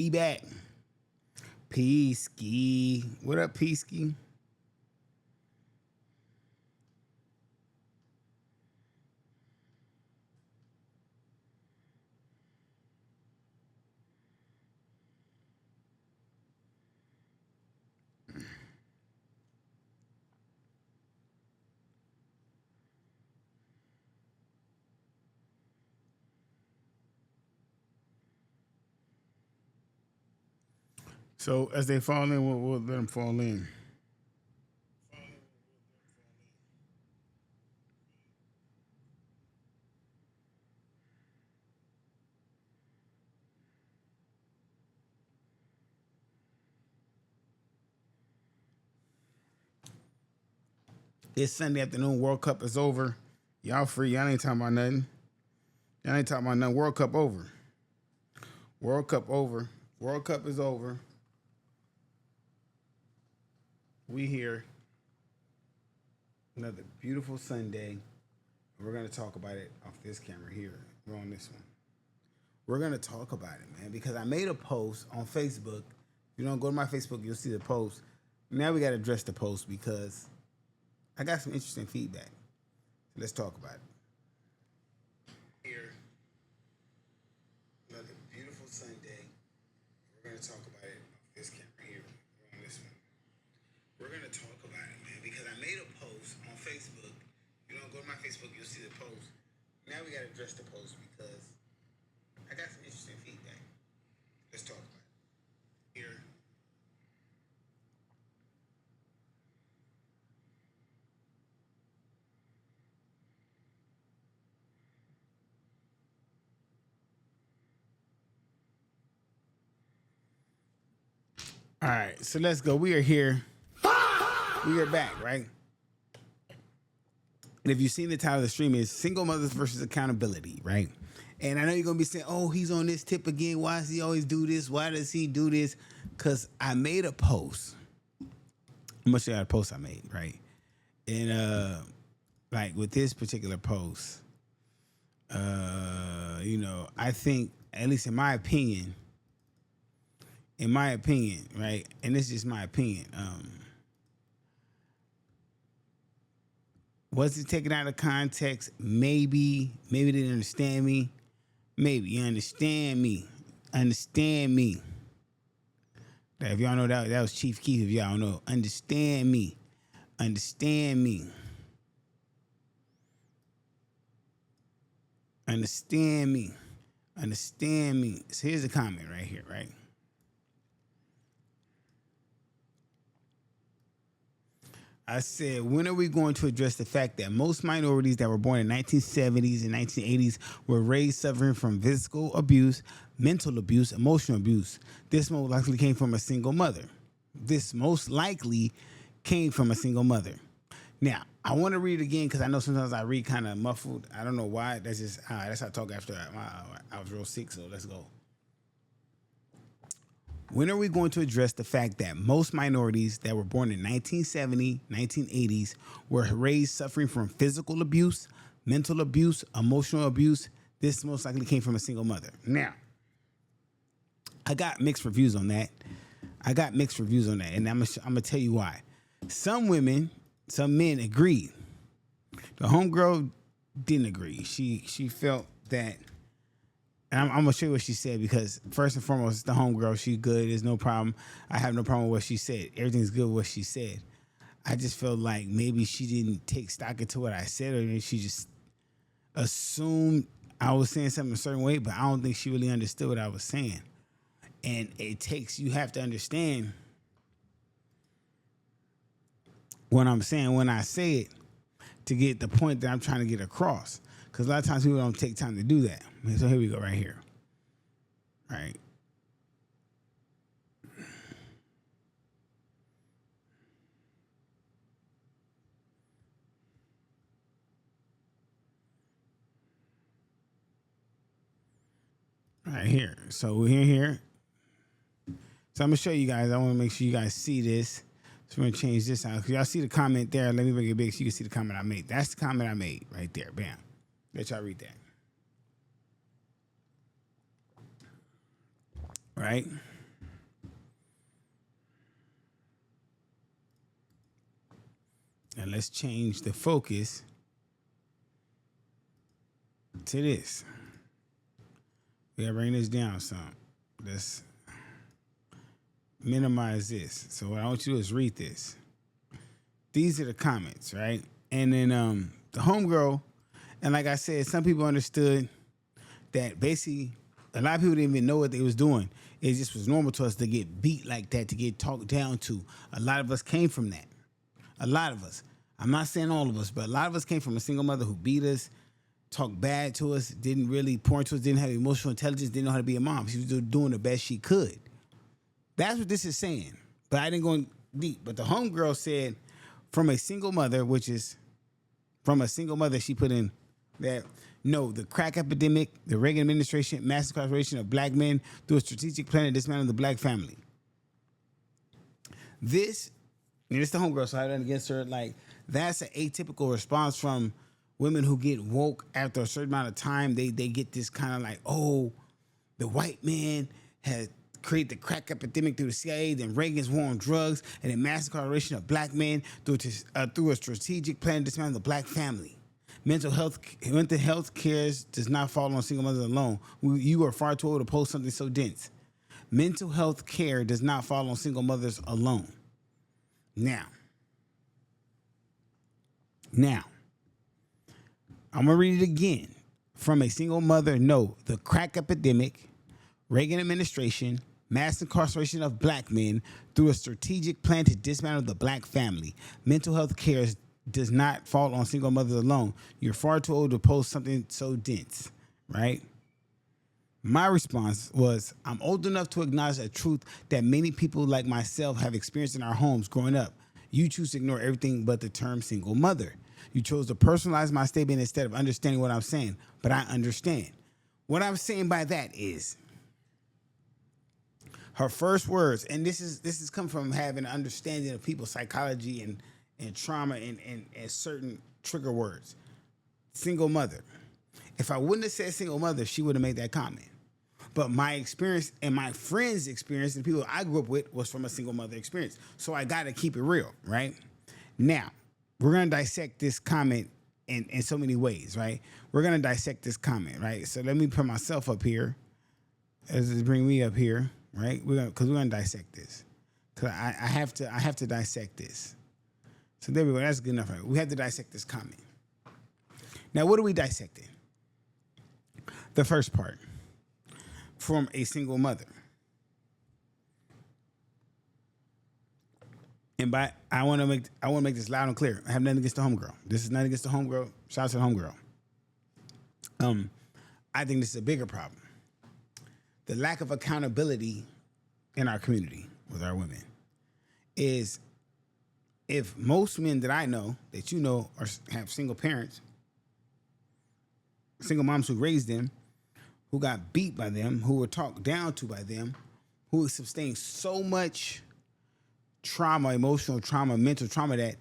Be back. Peasky. What up, Peasky? So as they fall in, we'll let them fall in. It's Sunday afternoon. World Cup is over. Y'all free. Y'all ain't talking about nothing. Y'all ain't talking about nothing. World Cup over. World Cup over. World Cup is over. We here. Another beautiful Sunday. We're gonna talk about it off this camera here. We're on this one. We're gonna talk about it, man, because I made a post on Facebook. If you don't go to my Facebook, you'll see the post. Now we gotta address the post because I got some interesting feedback. So let's talk about it. Here, another beautiful Sunday. We're gonna talk about it off this camera here. We're on this one. We're gonna talk about it, man, because I made a post on Facebook. If you don't go to my Facebook, you'll see the post. Now we gotta address the post because I got some interesting feedback. Let's talk about it. Here. All right, so let's go. We are here. We are back, right? And if you've seen the title of the stream, is Single Mothers versus Accountability, right? And I know you're gonna be saying, "Oh, he's on this tip again. Why does he always do this? Why does he do this?" Because I made a post. I'm gonna show you the post I made, right? And like with this particular post, I think, at least in my opinion, right? And this is just my opinion. Was it taken out of context? Maybe. Maybe they didn't understand me. Maybe you understand me. Understand me. If y'all know that was Chief Keef. If y'all don't know, understand me. Understand me. Understand me. Understand me. So here's a comment right here, right? I said, when are we going to address the fact that most minorities that were born in 1970s and 1980s were raised suffering from physical abuse, mental abuse, emotional abuse? This most likely came from a single mother. This most likely came from a single mother. Now, I want to read it again because I know sometimes I read kind of muffled. I don't know why. That's how I talk after I was real sick, so let's go. When are we going to address the fact that most minorities that were born in 1970, 1980s were raised suffering from physical abuse, mental abuse, emotional abuse? This most likely came from a single mother. Now, I got mixed reviews on that. And I'm gonna tell you why. Some men agreed. The homegirl didn't agree. She felt that, and I'm gonna show you what she said, because first and foremost, the homegirl, she good. There's no problem. I have no problem with what she said. Everything's good with what she said. I just felt like maybe she didn't take stock into what I said, or she just assumed I was saying something a certain way, but I don't think she really understood what I was saying. And you have to understand what I'm saying when I say it to get the point that I'm trying to get across. Because a lot of times people don't take time to do that. So here we go, right here. Right. Right here. So we're here. So I'm gonna show you guys. I want to make sure you guys see this. So we're gonna change this out. Y'all see the comment there? Let me make it big so you can see the comment I made. That's the comment I made right there. Bam. Let y'all read that. Right. And let's change the focus to this. We gotta bring this down some. Let's minimize this. So what I want you to do is read this. These are the comments, right? And then the homegirl, and like I said, some people understood that basically a lot of people didn't even know what they was doing. It just was normal to us to get beat like that, to get talked down to. A lot of us came from that. A lot of us. I'm not saying all of us, but a lot of us came from a single mother who beat us, talked bad to us, didn't really pour into us, didn't have emotional intelligence, didn't know how to be a mom. She was doing the best she could. That's what this is saying. But I didn't go deep. But the homegirl said from a single mother, which is from a single mother, she put in that, no, the crack epidemic, the Reagan administration, mass incarceration of black men through a strategic plan to dismantle the black family. This, and it's the homegirl, so I had nothing against her. Like, that's an atypical response from women who get woke after a certain amount of time. They get this kind of like, oh, the white man has created the crack epidemic through the CIA, then Reagan's war on drugs, and then mass incarceration of black men through a strategic plan to dismantle the black family. Mental health care does not fall on single mothers alone. You are far too old to post something so dense. Mental health care does not fall on single mothers alone. Now, I'm gonna read it again. From a single mother, no, the crack epidemic, Reagan administration, mass incarceration of black men through a strategic plan to dismantle the black family. Mental health care does not fall on single mothers alone. You're far too old to post something so dense, right? My response was, I'm old enough to acknowledge a truth that many people like myself have experienced in our homes growing up. You choose to ignore everything but the term single mother. You chose to personalize my statement instead of understanding what I'm saying, but I understand. What I'm saying by that is, her first words, and this is come from having an understanding of people's psychology and trauma and certain trigger words. Single mother. If I wouldn't have said single mother, she would have made that comment. But my experience and my friends' experience and the people I grew up with was from a single mother experience. So I got to keep it real, right? Now, we're going to dissect this comment in so many ways, right? We're going to dissect this comment, right? So let me put myself up here. As bring me up here, right? Because we're going to dissect this. Because I have to dissect this. So there we go. That's good enough. Right? We have to dissect this comment. Now, what are we dissecting? The first part. From a single mother. And I want to make this loud and clear. I have nothing against the homegirl. This is nothing against the homegirl. Shout out to the homegirl. I think this is a bigger problem. The lack of accountability in our community with our women is, if most men that I know, that you know, have single parents, single moms who raised them, who got beat by them, who were talked down to by them, who sustained so much trauma, emotional trauma, mental trauma, that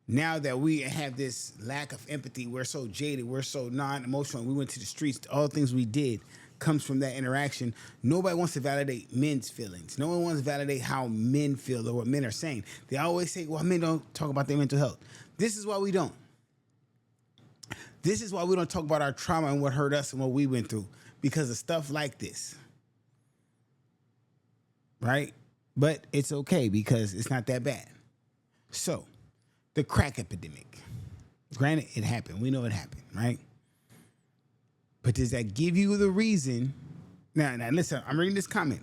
now that we have this lack of empathy, we're so jaded, we're so non-emotional, we went to the streets, all the things we did comes from that interaction. Nobody wants to validate men's feelings. No one wants to validate how men feel or what men are saying. They always say, well, men don't talk about their mental health. This is why we don't. This is why we don't talk about our trauma and what hurt us and what we went through. Because of stuff like this. Right? But it's okay because it's not that bad. So, the crack epidemic. Granted, it happened. We know it happened, right? But does that give you the reason? Now listen, I'm reading this comment.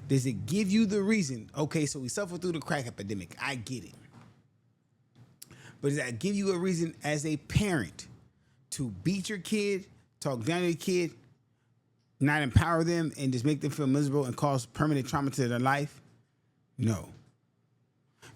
Does it give you the reason? Okay, so we suffered through the crack epidemic. I get it. But does that give you a reason as a parent to beat your kid, talk down to your kid, not empower them, and just make them feel miserable and cause permanent trauma to their life? No.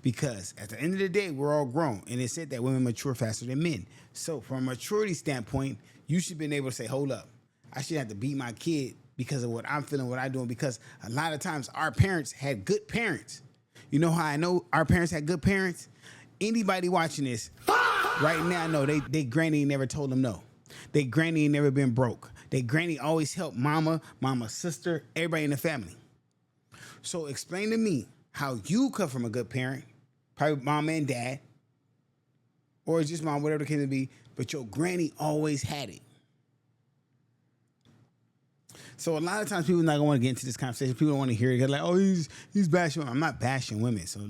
Because at the end of the day, we're all grown. And it said that women mature faster than men. So from a maturity standpoint, you should have been able to say, hold up, I shouldn't have to beat my kid because of what I'm feeling, what I'm doing. Because a lot of times our parents had good parents. You know how I know our parents had good parents? Anybody watching this right now know they granny never told them no. They granny ain't never been broke. They granny always helped mama, mama's sister, everybody in the family. So explain to me how you come from a good parent, probably mama and dad, or it's just mom, whatever the case may be, but your granny always had it. So a lot of times people not gonna want to get into this conversation. People don't want to hear it. They're like, oh, he's bashing women. I'm not bashing women. So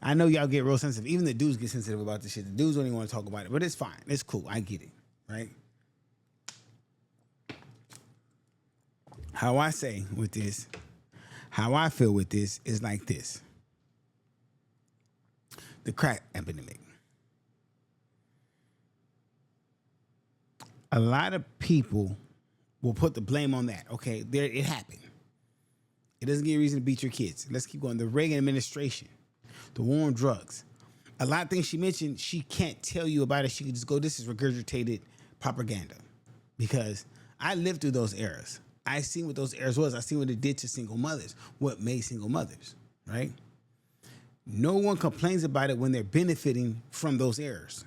I know y'all get real sensitive. Even the dudes get sensitive about this shit. The dudes don't even want to talk about it, but it's fine. It's cool. I get it, right? How I say with this, how I feel with this is like this. The crack epidemic. A lot of people will put the blame on that. Okay, there it happened. It doesn't give you a reason to beat your kids. Let's keep going. The Reagan administration, the war on drugs. A lot of things she mentioned, she can't tell you about it. She can just go, this is regurgitated propaganda. Because I lived through those eras. I seen what those eras was. I seen what it did to single mothers, what made single mothers, right? No one complains about it when they're benefiting from those eras.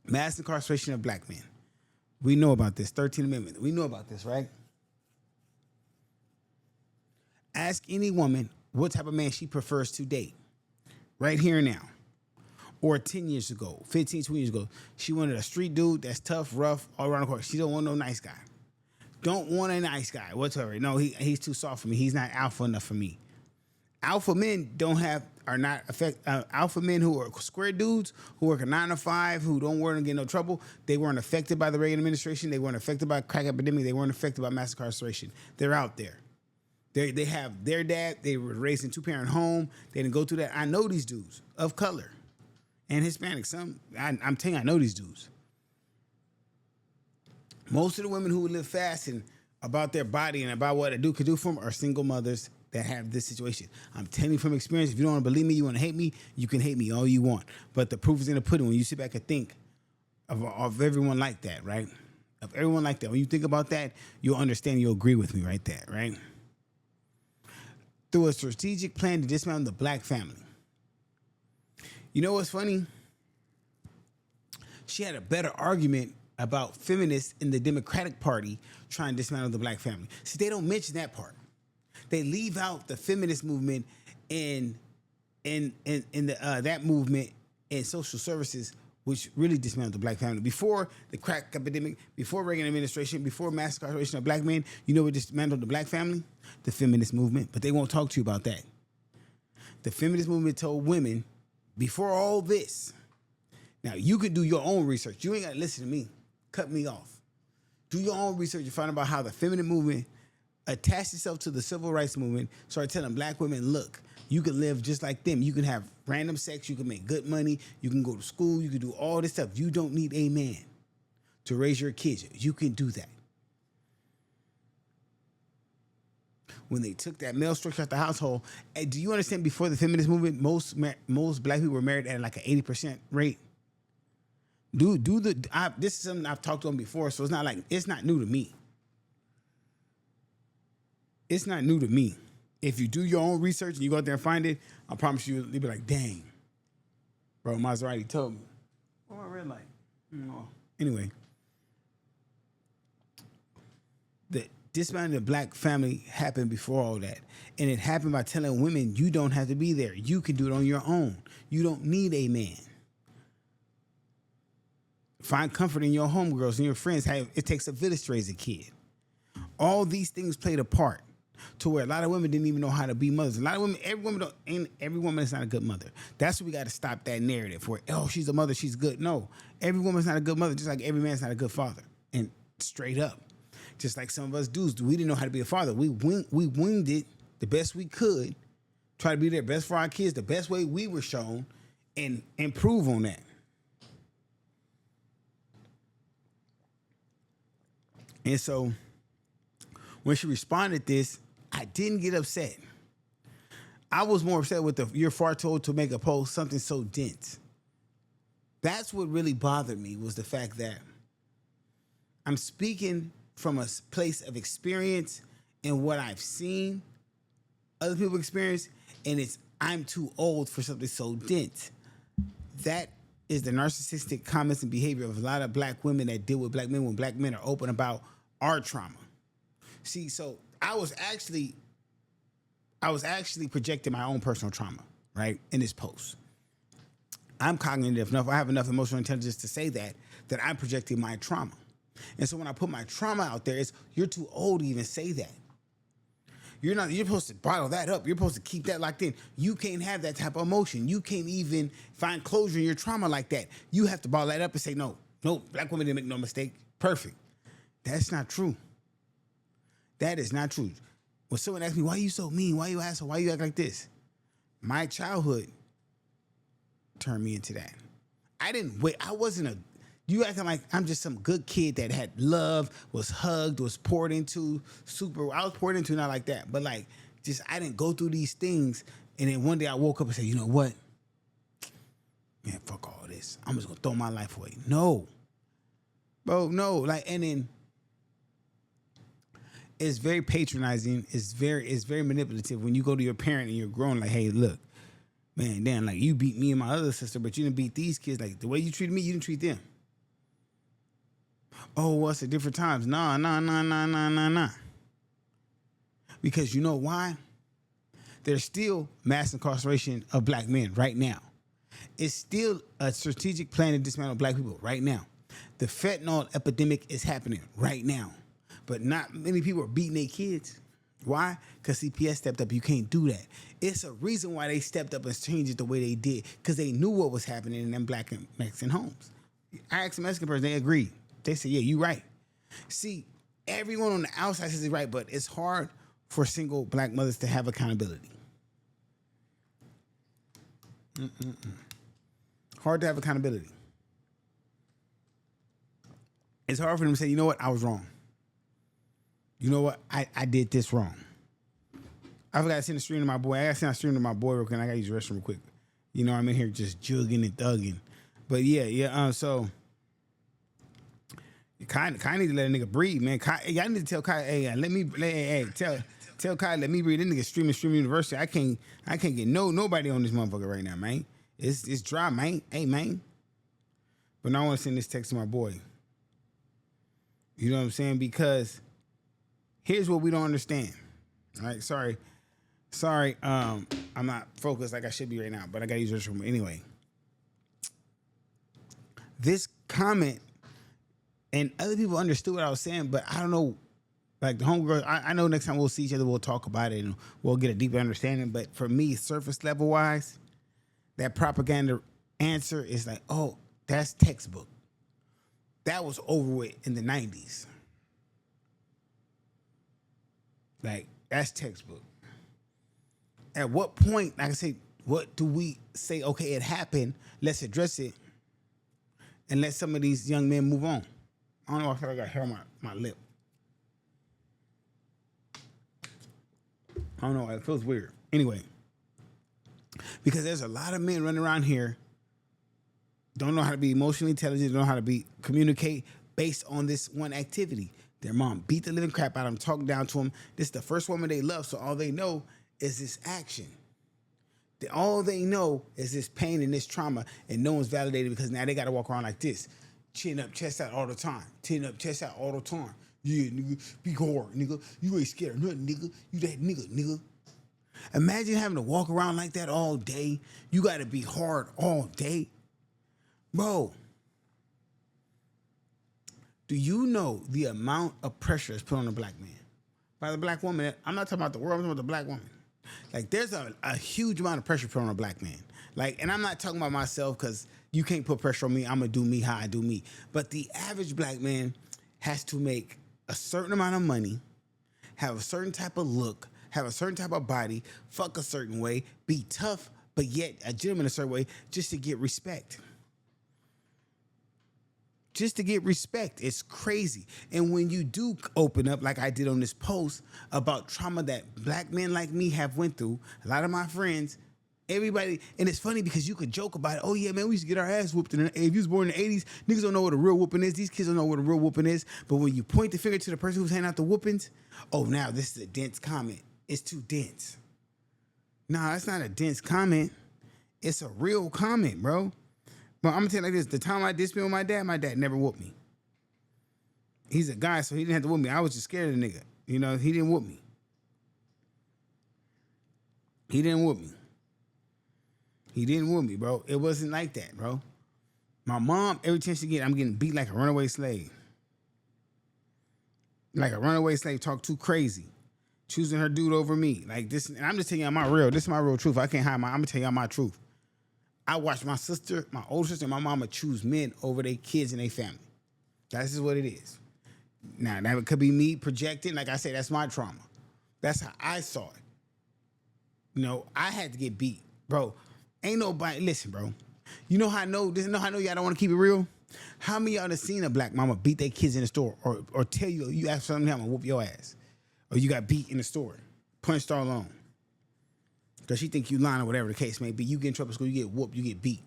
Mass incarceration of black men. We know about this. 13th Amendment. We know about this, right? Ask any woman what type of man she prefers to date. Right here and now. Or 10 years ago, 15, 20 years ago. She wanted a street dude that's tough, rough, all around the court. She don't want no nice guy. Don't want a nice guy whatsoever. No, he's too soft for me. He's not alpha enough for me. Alpha men alpha men who are square dudes who work a 9 to 5, who don't work and get no trouble. They weren't affected by the Reagan administration. They weren't affected by crack epidemic. They weren't affected by mass incarceration. They're out there. They have their dad. They were raised in 2-parent home. They didn't go through that. I know these dudes of color and Hispanic. I'm telling you, I know these dudes. Most of the women who live fast and about their body and about what a dude could do for them are single mothers that have this situation. I'm telling you from experience. If you don't want to believe me, you want to hate me, you can hate me all you want. But the proof is in the pudding. When you sit back and think of everyone like that, right? Of everyone like that. When you think about that, you'll understand. You'll agree with me right there, right? Through a strategic plan to dismantle the black family. You know what's funny? She had a better argument about feminists in the Democratic Party trying to dismantle the black family. See, they don't mention that part. They leave out the feminist movement in that movement in social services, which really dismantled the black family. Before the crack epidemic, before Reagan administration, before mass incarceration of black men, you know what dismantled the black family? The feminist movement. But they won't talk to you about that. The feminist movement told women, before all this, now you could do your own research. You ain't got to listen to me. Cut me off. Do your own research and find out about how the feminine movement attached itself to the civil rights movement, started telling black women, look, you can live just like them. You can have random sex. You can make good money. You can go to school. You can do all this stuff. You don't need a man to raise your kids. You can do that. When they took that male structure out the household, do you understand before the feminist movement, most black people were married at like an 80% rate? This is something I've talked to them before, so it's not new to me. It's not new to me. If you do your own research and you go out there and find it, I promise you'll be like, dang, bro, Maserati told me. Oh, my red light. Oh. Anyway, the dismantling of the black family happened before all that. And it happened by telling women, you don't have to be there. You can do it on your own. You don't need a man. Find comfort in your homegirls and your friends. It takes a village to raise a kid. All these things played a part to where a lot of women didn't even know how to be mothers. A lot of women, every woman is not a good mother. That's what we got to stop that narrative where, oh, she's a mother, she's good. No, every woman's not a good mother, just like every man's not a good father. And straight up, just like some of us dudes, we didn't know how to be a father. We winged it the best we could, try to be their best for our kids the best way we were shown, and improve on that. And so when she responded this, I didn't get upset. I was more upset with you're far too old to make a post, something so dense. That's what really bothered me, was the fact that I'm speaking from a place of experience and what I've seen other people experience, and I'm too old for something so dense. That is the narcissistic comments and behavior of a lot of black women that deal with black men when black men are open about our trauma. See, so I was actually projecting my own personal trauma, right, in this post. I'm cognitive enough. I have enough emotional intelligence to say that I'm projecting my trauma. And so when I put my trauma out there, it's you're too old to even say that. You're not. You're supposed to bottle that up. You're supposed to keep that locked in. You can't have that type of emotion. You can't even find closure in your trauma like that. You have to bottle that up and say, no, black women didn't make no mistake. Perfect. That's not true. That is not true. When someone asks me, why are you so mean? Why you asshole? Why you act like this? My childhood turned me into that. I didn't wait. I wasn't a. You acting like I'm just some good kid that had love, was hugged, was poured into, I was poured into, not like that, but like, just I didn't go through these things. And then one day I woke up and said, you know what? Man, fuck all this. I'm just gonna throw my life away. No. Bro, no. Like, and then it's very patronizing. It's very manipulative when you go to your parent and you're grown, like, hey, look, man, damn, like you beat me and my other sister, but you didn't beat these kids. Like the way you treated me, you didn't treat them. Oh, what's the different times? Nah. Because you know why? There's still mass incarceration of black men right now. It's still a strategic plan to dismantle black people right now. The fentanyl epidemic is happening right now. But not many people are beating their kids. Why? Because CPS stepped up. You can't do that. It's a reason why they stepped up and changed it the way they did. Because they knew what was happening in them black and Mexican homes. I asked a Mexican person, they agreed. They said, yeah, you're right. See, everyone on the outside says it's right, but it's hard for single black mothers to have accountability. Hard to have accountability. It's hard for them to say, you know what, I was wrong. You know what, I did this wrong. I forgot to send a stream to my boy. I got to send a stream to my boy real quick. I got to use the restroom real quick. You know, I'm in here just jugging and thugging. But yeah, so... Kai need to let a nigga breathe, man. Y'all need to tell Kai, tell Kai, let me breathe. This nigga streaming university. I can't get nobody on this motherfucker right now, man. It's dry, man. Hey, man. But now I want to send this text to my boy. You know what I'm saying? Because here's what we don't understand. All right, sorry. I'm not focused like I should be right now, but I gotta use this room anyway. This comment. And other people understood what I was saying, but I don't know. Like the homegirl, I know next time we'll see each other, we'll talk about it and we'll get a deeper understanding. But for me, surface level wise, that propaganda answer is like, oh, that's textbook. That was over with in the 90s. Like, that's textbook. At what point, like I say, what do we say, okay, it happened, let's address it, and let some of these young men move on? I don't know, I feel like I got hair on my lip. I don't know, it feels weird. Anyway, because there's a lot of men running around here, don't know how to be emotionally intelligent, don't know how to communicate based on this one activity. Their mom beat the living crap out of them, talked down to them. This is the first woman they love, so all they know is this action. All they know is this pain and this trauma, and no one's validated because now they got to walk around like this. Chin up, chest out all the time. Chin up, chest out all the time. Yeah, nigga, be hard, nigga. You ain't scared of nothing, nigga. You that nigga. Imagine having to walk around like that all day. You got to be hard all day. Bro, do you know the amount of pressure that's put on a black man? By the black woman, I'm not talking about the world, I'm talking about the black woman. Like, there's a huge amount of pressure put on a black man. Like, and I'm not talking about myself because you can't put pressure on me. I'm going to do me how I do me. But the average black man has to make a certain amount of money, have a certain type of look, have a certain type of body, fuck a certain way, be tough, but yet a gentleman a certain way just to get respect. Just to get respect. It's crazy. And when you do open up, like I did on this post, about trauma that black men like me have went through, a lot of my friends, everybody, and it's funny because you could joke about it. Oh yeah, man, we used to get our ass whooped. If you was born in the 80s, niggas don't know what a real whooping is. These kids don't know what a real whooping is. But when you point the finger to the person who's handing out the whoopings, oh, now this is a dense comment. It's too dense. Nah, that's not a dense comment. It's a real comment, bro. But I'm gonna tell you like this: the time I did spend with my dad never whooped me. He's a guy, so he didn't have to whoop me. I was just scared of the nigga. You know, he didn't whoop me. He didn't whoop me. He didn't whoop me, bro. It wasn't like that, bro. My mom, every chance she get, I'm getting beat like a runaway slave. Like a runaway slave, talk too crazy. Choosing her dude over me. Like this, and I'm just telling y'all this is my real truth. I can't hide I'm gonna tell y'all my truth. I watched my sister, my older sister, and my mama choose men over their kids and their family. That's just what it is. Now, that could be me projecting. Like I said, that's my trauma. That's how I saw it. You know, I had to get beat. Bro, ain't nobody, listen, bro. You know how I know y'all don't want to keep it real? How many of y'all have seen a black mama beat their kids in the store or tell you ask something, I'm gonna whoop your ass? Or you got beat in the store, punched all alone. Because she think you lying or whatever the case may be. You get in trouble at school, you get whooped, you get beat.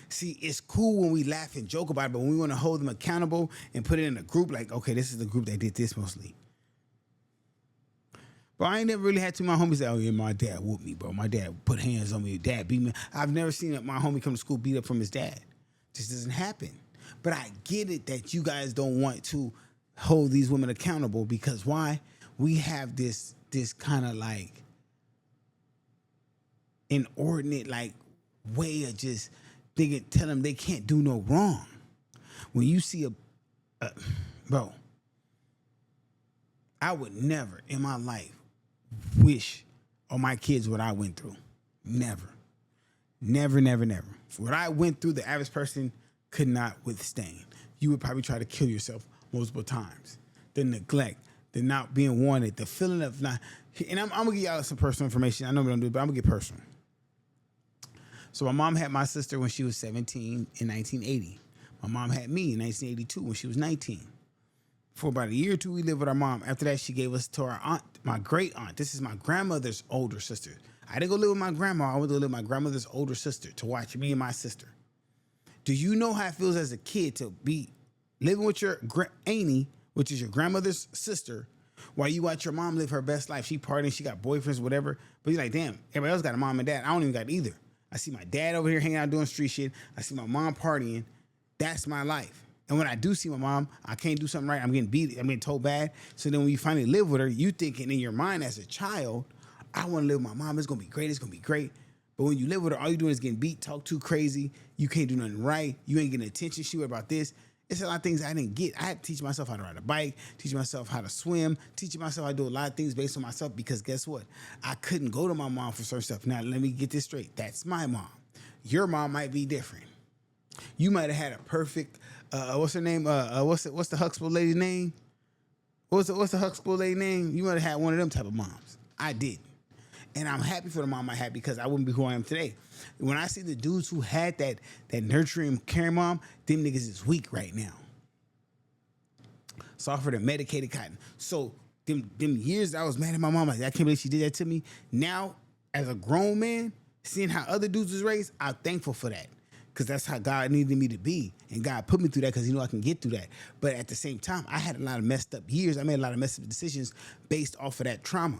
See, it's cool when we laugh and joke about it, but when we want to hold them accountable and put it in a group, like, okay, this is the group that did this mostly. But I ain't never really had to my homies say, oh yeah, my dad whooped me, bro. My dad put hands on me, dad beat me. I've never seen my homie come to school beat up from his dad. Just doesn't happen. But I get it that you guys don't want to hold these women accountable because why? We have this kind of like inordinate like way of just thinking, tell them they can't do no wrong. When you see bro, I would never in my life wish on my kids what I went through. Never. Never, never, never. What I went through, the average person could not withstand. You would probably try to kill yourself multiple times. The neglect, the not being wanted, the feeling of not. And I'm gonna give y'all some personal information. I know we don't do it, but I'm gonna get personal. So my mom had my sister when she was 17 in 1980. My mom had me in 1982 when she was 19. For about a year or two, we lived with our mom. After that, she gave us to our aunt, my great aunt. This is my grandmother's older sister. I didn't go live with my grandma. I went to live with my grandmother's older sister to watch me and my sister. Do you know how it feels as a kid to be living with your auntie, which is your grandmother's sister, while you watch your mom live her best life? She partying, she got boyfriends, whatever. But you're like, damn, everybody else got a mom and dad. I don't even got either. I see my dad over here hanging out doing street shit. I see my mom partying. That's my life. And when I do see my mom, I can't do something right. I'm getting beat. I'm getting told bad. So then when you finally live with her, you thinking in your mind as a child, I want to live with my mom. It's going to be great. It's going to be great. But when you live with her, all you doing is getting beat, talk too crazy. You can't do nothing right. You ain't getting attention. She worried about this. It's a lot of things I didn't get. I had to teach myself how to ride a bike, teach myself how to swim, teaching myself how to do a lot of things based on myself because guess what? I couldn't go to my mom for certain stuff. Now, let me get this straight. That's my mom. Your mom might be different. You might have had a perfect, what's her name? What's the Huxtable lady's name? What's the Huxtable lady name? You might have had one of them type of moms. I didn't. And I'm happy for the mom I had because I wouldn't be who I am today. When I see the dudes who had that nurturing, caring mom, them niggas is weak right now. Softer than medicated cotton. So them years I was mad at my mom, like, I can't believe she did that to me. Now, as a grown man, seeing how other dudes was raised, I'm thankful for that. Because that's how God needed me to be. And God put me through that because he knew I can get through that. But at the same time, I had a lot of messed up years. I made a lot of messed up decisions based off of that trauma.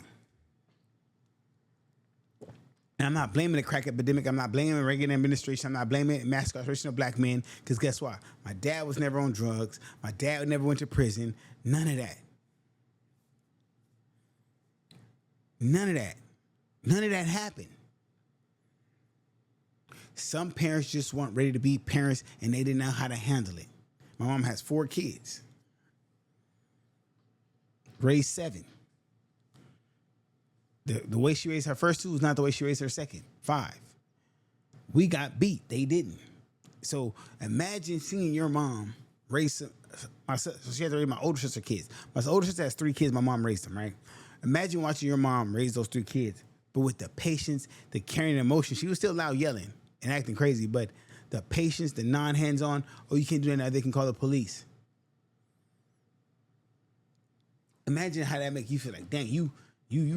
And I'm not blaming the crack epidemic. I'm not blaming Reagan administration. I'm not blaming mass incarceration of black men. Because guess what? My dad was never on drugs. My dad never went to prison. None of that. None of that. None of that happened. Some parents just weren't ready to be parents and they didn't know how to handle it. My mom has 4 kids. Raised 7. The way she raised her first 2 was not the way she raised her second 5. We got beat. They didn't. So imagine seeing your mom raise my sister. So she had to raise my older sister kids. My older sister has 3 kids. My mom raised them, right? Imagine watching your mom raise those 3 kids, but with the patience, the caring emotion. She was still loud yelling and acting crazy, but the patience, the non-hands-on, oh, you can't do that now, they can call the police. Imagine how that make you feel like, dang, you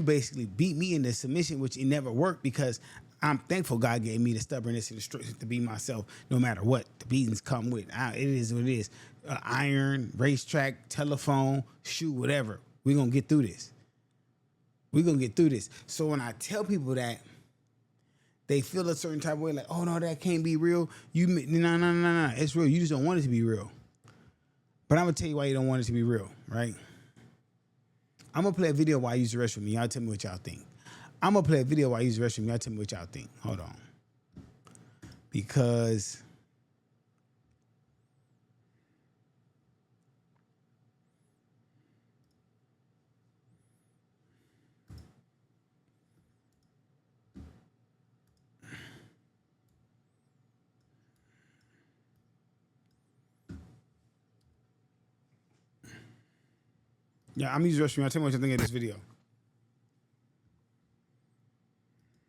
basically beat me into submission, which it never worked because I'm thankful God gave me the stubbornness and the strength to be myself no matter what the beatings come with. It is what it is. Iron, racetrack, telephone, shoe, whatever. We're going to get through this. We're going to get through this. So when I tell people that, they feel a certain type of way, like, oh, no, that can't be real. No. It's real. You just don't want it to be real. But I'm going to tell you why you don't want it to be real, right? I'm going to play a video while I use the restroom, and y'all tell me what y'all think. I'm gonna play a video while I use the restroom. Y'all tell me what y'all think. Hold on, because yeah, I'm using the restroom. Y'all tell me what you think of this video.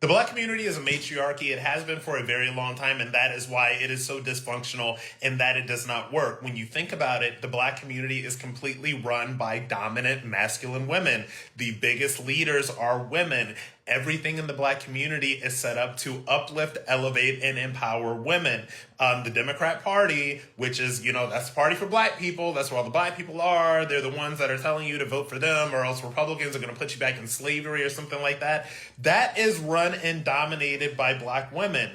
The Black community is a matriarchy. It has been for a very long time, and that is why it is so dysfunctional and that it does not work. When you think about it, the Black community is completely run by dominant masculine women. The biggest leaders are women. Everything in the Black community is set up to uplift, elevate, and empower women. The Democrat Party, which is, that's the party for Black people. That's where all the Black people are. They're the ones that are telling you to vote for them, or else Republicans are going to put you back in slavery or something like that. That is run and dominated by Black women.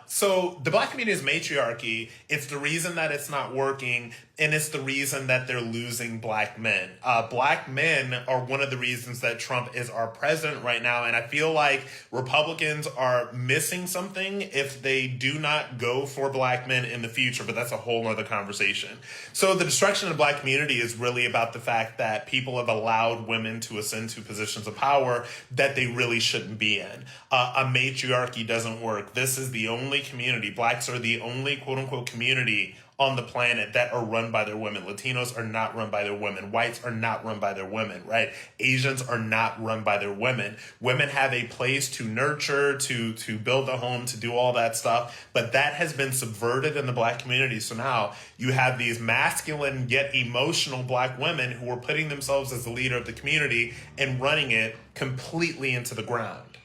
So the Black community is matriarchy. It's the reason that it's not working, and it's the reason that they're losing Black men. Black men are one of the reasons that Trump is our president right now, and I feel like Republicans are missing something if they do not go for Black men in the future, but that's a whole other conversation. So the destruction of the Black community is really about the fact that people have allowed women to ascend to positions of power that they really shouldn't be in. A matriarchy doesn't work. This is the only community, Blacks are the only quote-unquote community on the planet that are run by their women. Latinos are not run by their women. Whites are not run by their women, right? Asians are not run by their women. Women have a place to nurture, to build a home, to do all that stuff, but that has been subverted in the Black community. So now you have these masculine yet emotional Black women who are putting themselves as the leader of the community and running it completely into the ground.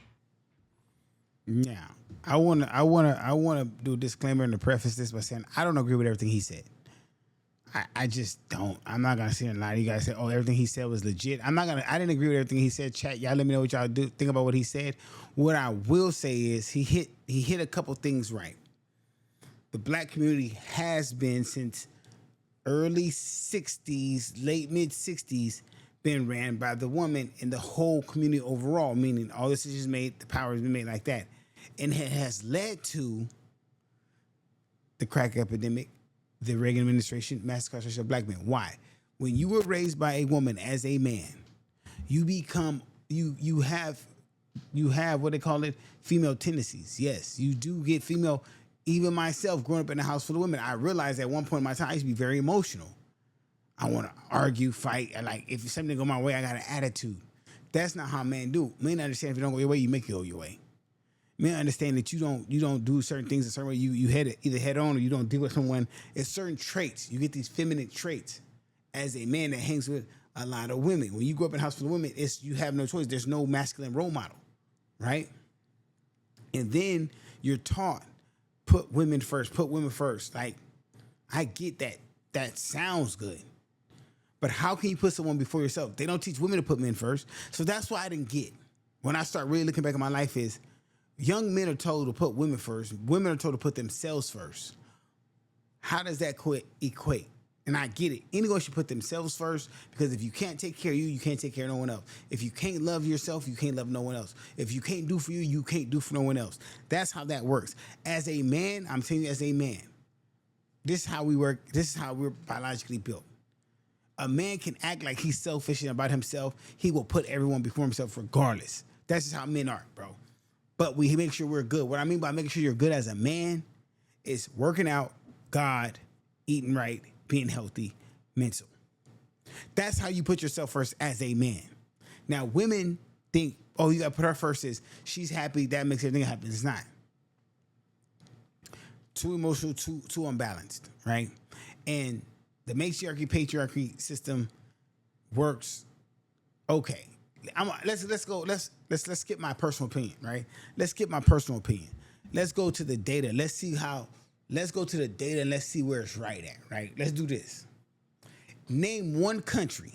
Now, I wanna do a disclaimer and to preface this by saying I don't agree with everything he said. I just don't. I'm not gonna sit and lie to you guys. Say, oh, everything he said was legit. I didn't agree with everything he said. Chat, y'all let me know what y'all think about what he said. What I will say is he hit a couple things right. The Black community has been since early 60s, late mid 60s, been ran by the woman in the whole community overall, meaning all decisions made, the power has been made like that. And it has led to the crack epidemic, the Reagan administration, mass incarceration of Black men. Why? When you were raised by a woman as a man, you become you have what they call it, female tendencies. Yes, you do get female. Even myself, growing up in a house full of women, I realized at one point in my time I used to be very emotional. I want to argue, fight. If something go my way, I got an attitude. That's not how men do. Men understand if you don't go your way, you make it go your way. Men understand that you don't do certain things a certain way. You either head on or you don't deal with someone. It's certain traits. You get these feminine traits as a man that hangs with a lot of women. When you grow up in a house full of women, you have no choice. There's no masculine role model, right? And then you're taught, put women first, put women first. Like, I get that. That sounds good. But how can you put someone before yourself? They don't teach women to put men first. So that's why I didn't get. When I start really looking back at my life is, young men are told to put women first. Women are told to put themselves first. How does that equate? And I get it. Anyone should put themselves first, because if you can't take care of you, you can't take care of no one else. If you can't love yourself, you can't love no one else. If you can't do for you, you can't do for no one else. That's how that works. As a man, I'm telling you, as a man, this is how we work. This is how we're biologically built. A man can act like he's selfish and about himself. He will put everyone before himself regardless. That's just how men are, bro. But we make sure we're good. What I mean by making sure you're good as a man is working out, God, eating right, being healthy, mental. That's how you put yourself first as a man. Now, women think, oh, you got to put her first, is she's happy, that makes everything happen. It's not. Too emotional, too unbalanced, right? And the matriarchy, patriarchy system works okay. Let's skip my personal opinion, right? Let's skip my personal opinion. Let's go to the data. Let's go to the data and let's see where it's right at, right? Let's do this. Name one country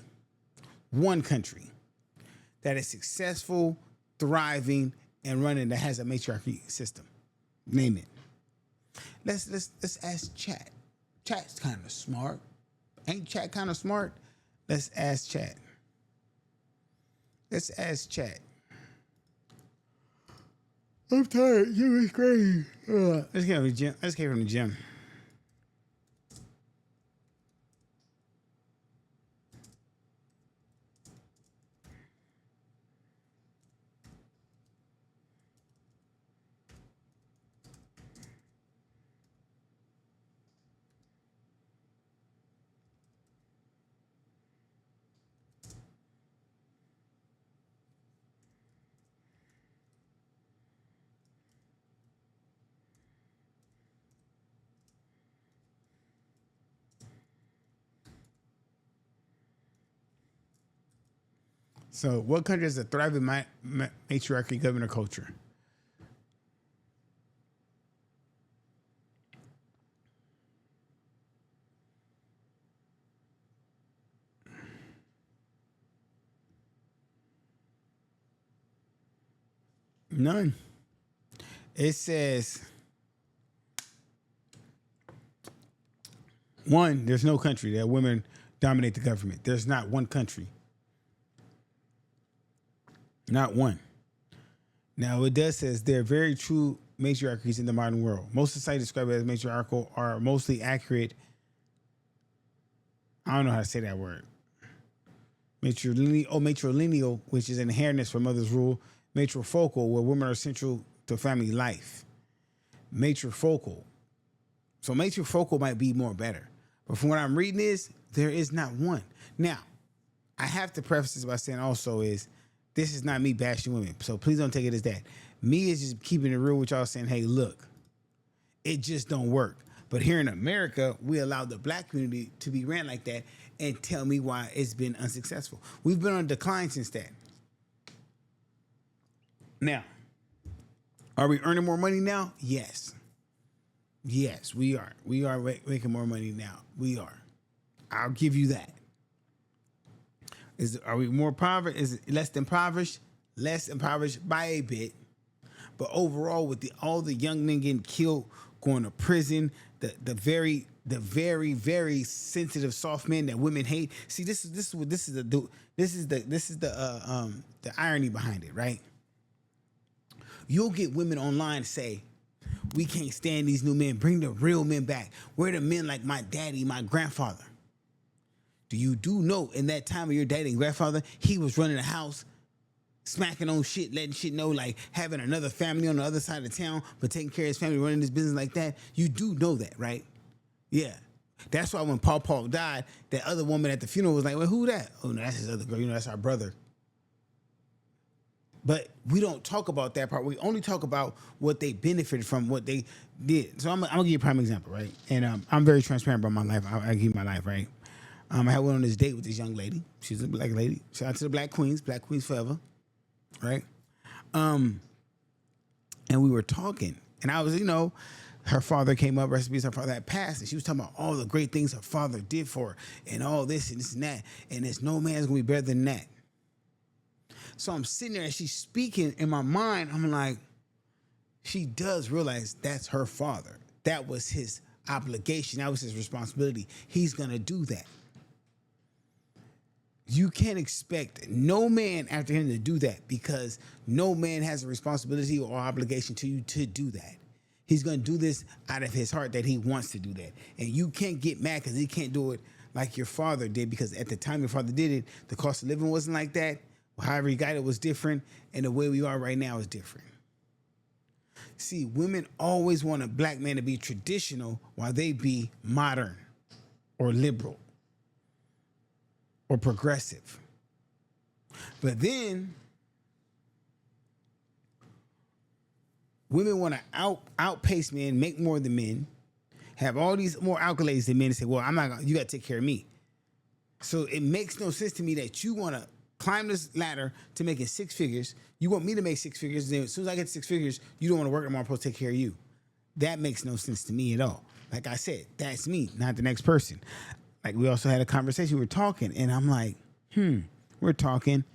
that is successful, thriving, and running that has a matriarchy system. Name it. Let's ask Chat. Chat's kind of smart. Ain't Chat kind of smart? Let's ask Chat. I'm tired. Gym is crazy. Let's get from the gym. Let's get from the gym. So, what country has a thriving matriarchy governor culture? None. It says one. There's no country that women dominate the government. There's not one country. Not one. Now, it does says there are very true matriarchies in the modern world. Most societies described as matriarchal are mostly accurate. I don't know how to say that word. Matrilineal, which is inheritance from mother's rule. Matrifocal, where women are central to family life. Matrifocal. So matrifocal might be more better. But from what I'm reading is, there is not one. Now, I have to preface this by saying also is, this is not me bashing women. So please don't take it as that. Me is just keeping it real with y'all saying, hey, look, it just don't work. But here in America, we allow the black community to be ran like that and tell me why it's been unsuccessful. We've been on decline since that. Now, are we earning more money now? Yes. Yes, we are. We are making more money now. We are. I'll give you that. Are we more impoverished? Is it less impoverished? Less impoverished by a bit. But overall, with all the young men getting killed, going to prison, the very very sensitive soft men that women hate. See, this is the irony behind it, right? You'll get women online say, we can't stand these new men. Bring the real men back. Where the men like my daddy, my grandfather? Do you know in that time of your daddy and grandfather, he was running a house, smacking on shit, letting shit know, like having another family on the other side of town, but taking care of his family, running his business like that? You do know that, right? Yeah. That's why when Paul died, that other woman at the funeral was like, well, who that? Oh, no, that's his other girl. That's our brother. But we don't talk about that part. We only talk about what they benefited from, what they did. So I'm going to give you a prime example, right? And I'm very transparent about my life. I give you my life, right? I had went on this date with this young lady. She's a black lady. Shout out to the Black Queens forever, right? And we were talking, and I was, her father came up, recipes her father had passed, and she was talking about all the great things her father did for her, and all this and this and that, and there's no man's gonna be better than that. So I'm sitting there, and she's speaking in my mind. I'm like, she does realize that's her father. That was his obligation. That was his responsibility. He's gonna do that. You can't expect no man after him to do that, because no man has a responsibility or obligation to you to do that. He's going to do this out of his heart that he wants to do that. And you can't get mad because he can't do it like your father did, because at the time your father did it, the cost of living wasn't like that. However he got it was different, and the way we are right now is different. See, women always want a black man to be traditional while they be modern or liberal or progressive. But then women want to outpace men, make more than men, have all these more accolades than men, and say, well, I'm not gonna, you got to take care of me. So it makes no sense to me that you want to climb this ladder to making six figures. You want me to make six figures, and then as soon as I get six figures, you don't want to work anymore. I'm supposed to take care of you. That makes no sense to me at all. Like I said, that's me, not the next person. Like, we also had a conversation, we were talking, and I'm like, we're talking.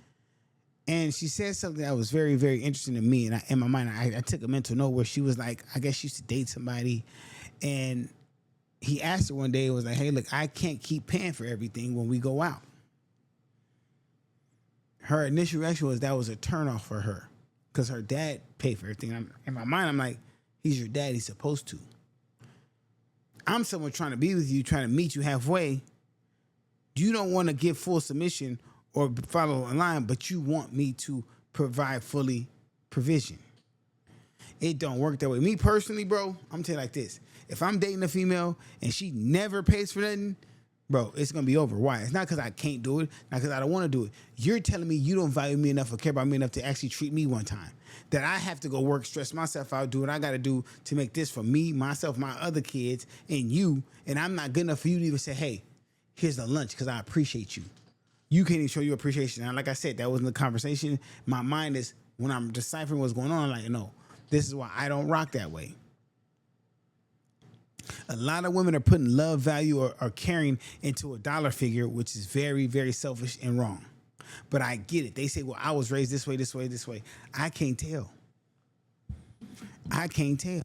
And she said something that was very, very interesting to me. And in my mind, I took a mental note where she was like, I guess she used to date somebody. And he asked her one day, it was like, hey, look, I can't keep paying for everything when we go out. Her initial reaction was that was a turnoff for her. because her dad paid for everything. In my mind, I'm like, he's your dad. He's supposed to. I'm someone trying to be with you, trying to meet you halfway. You don't want to give full submission or follow in line, but you want me to provide fully provision. It don't work that way. Me personally, bro, I'm telling you like this. If I'm dating a female and she never pays for nothing, bro, it's going to be over. Why? It's not because I can't do it, not because I don't want to do it. You're telling me you don't value me enough or care about me enough to actually treat me one time. That I have to go work, stress myself out, do what I got to do to make this for me, myself, my other kids, and you. And I'm not good enough for you to even say, hey, here's the lunch because I appreciate you. You can't even show your appreciation. And like I said, that wasn't the conversation. My mind is, when I'm deciphering what's going on, like, no, this is why I don't rock that way. A lot of women are putting love, value, or caring into a dollar figure, which is very, very selfish and wrong. But I get it. They say, well, I was raised this way, this way, this way. I can't tell. I can't tell.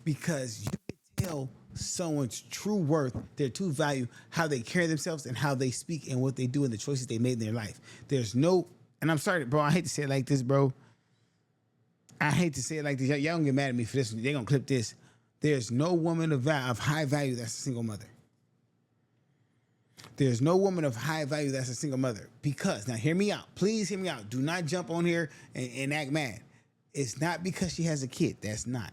Because you can tell someone's true worth, their true value, how they carry themselves and how they speak and what they do and the choices they made in their life. There's no, and I'm sorry, bro, I hate to say it like this, bro. I hate to say it like this. Y'all don't get mad at me for this. They're going to clip this. There's no woman of high value that's a single mother. There's no woman of high value that's a single mother. Because, now hear me out. Please hear me out. Do not jump on here and act mad. It's not because she has a kid. That's not.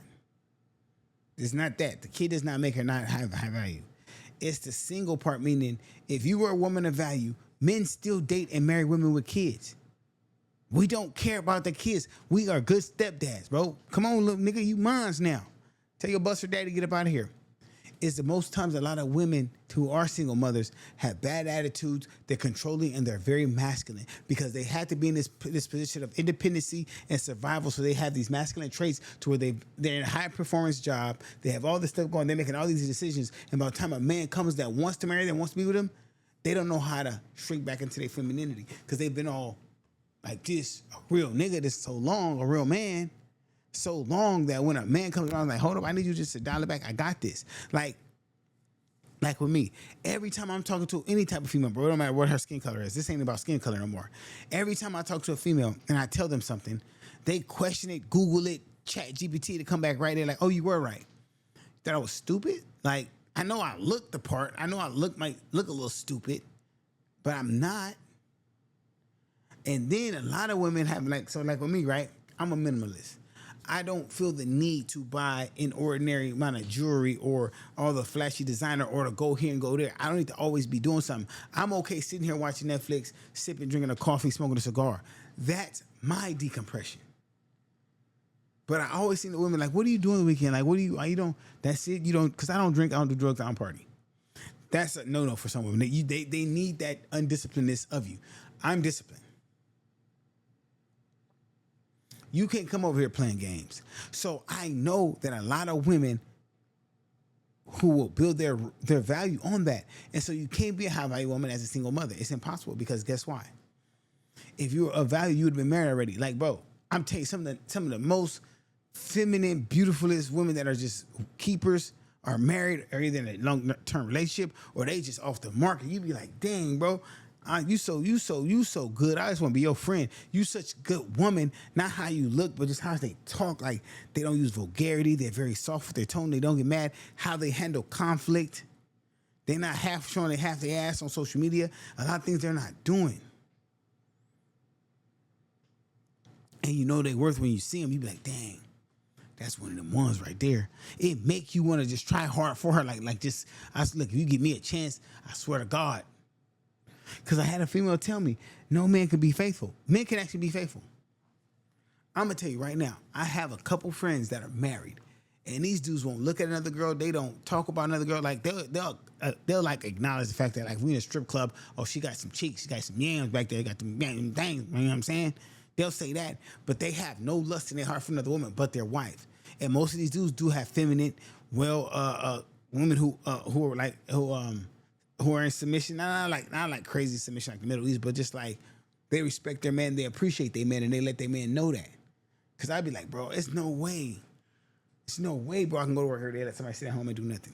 It's not that. The kid does not make her not have high value. It's the single part, meaning if you were a woman of value, men still date and marry women with kids. We don't care about the kids. We are good stepdads, bro. Come on, little nigga, you mines now. Tell your buster daddy to get up out of here. It's the most times a lot of women who are single mothers have bad attitudes, they're controlling, and they're very masculine because they had to be in this position of independency and survival. So they have these masculine traits to where they're in a high performance job. They have all this stuff going. They're making all these decisions. And by the time a man comes that wants to marry them, wants to be with them, they don't know how to shrink back into their femininity because they've been all like this, a real nigga this so long, a real man, so long that when a man comes around, like, hold up, I need you just to dial it back. I got this. Like with me, every time I'm talking to any type of female, bro, it don't matter what her skin color is. This ain't about skin color no more. Every time I talk to a female and I tell them something, they question it, Google it, chat GPT to come back right there like, oh, you were right. Thought I was stupid? Like, I know I look the part. I know I might look a little stupid, but I'm not. And then a lot of women have like with me, right? I'm a minimalist. I don't feel the need to buy an ordinary amount of jewelry or all the flashy designer or to go here and go there. I don't need to always be doing something. I'm okay sitting here watching Netflix, sipping, drinking a coffee, smoking a cigar. That's my decompression. But I always see the women like, what are you doing the weekend? Like, you don't, that's it? You don't, because I don't drink, I don't do drugs, I don't party. That's a no-no for some women. They need that undisciplinedness of you. I'm disciplined. You can't come over here playing games. So I know that a lot of women who will build their value on that. And so you can't be a high value woman as a single mother. It's impossible because guess why? If you were of value, you would have been married already. Like, bro, I'm telling you, some of the most feminine, beautifulest women that are just keepers are married or either in a long-term relationship or they just off the market. You be like, dang, bro. You so good. I just want to be your friend. You such a good woman. Not how you look, but just how they talk. Like they don't use vulgarity. They're very soft with their tone. They don't get mad. How they handle conflict. They're not half showing they half their ass on social media. A lot of things they're not doing. And you know they worth when you see them. You be like, dang, that's one of them ones right there. It make you want to just try hard for her. Like just, look, if you give me a chance, I swear to God. Because I had a female tell me, no man can be faithful. Men can actually be faithful. I'm going to tell you right now, I have a couple friends that are married. And these dudes won't look at another girl. They don't talk about another girl. Like, they'll like, acknowledge the fact that, like, we in a strip club. Oh, she got some cheeks. She got some yams back there. Got them things. You know what I'm saying? They'll say that. But they have no lust in their heart for another woman but their wife. And most of these dudes do have feminine, women who are in submission, not like crazy submission like the Middle East, but just like they respect their man, they appreciate their man, and they let their man know that. Because I'd be like, bro, it's no way, bro, I can go to work every day, let somebody sit at home and do nothing.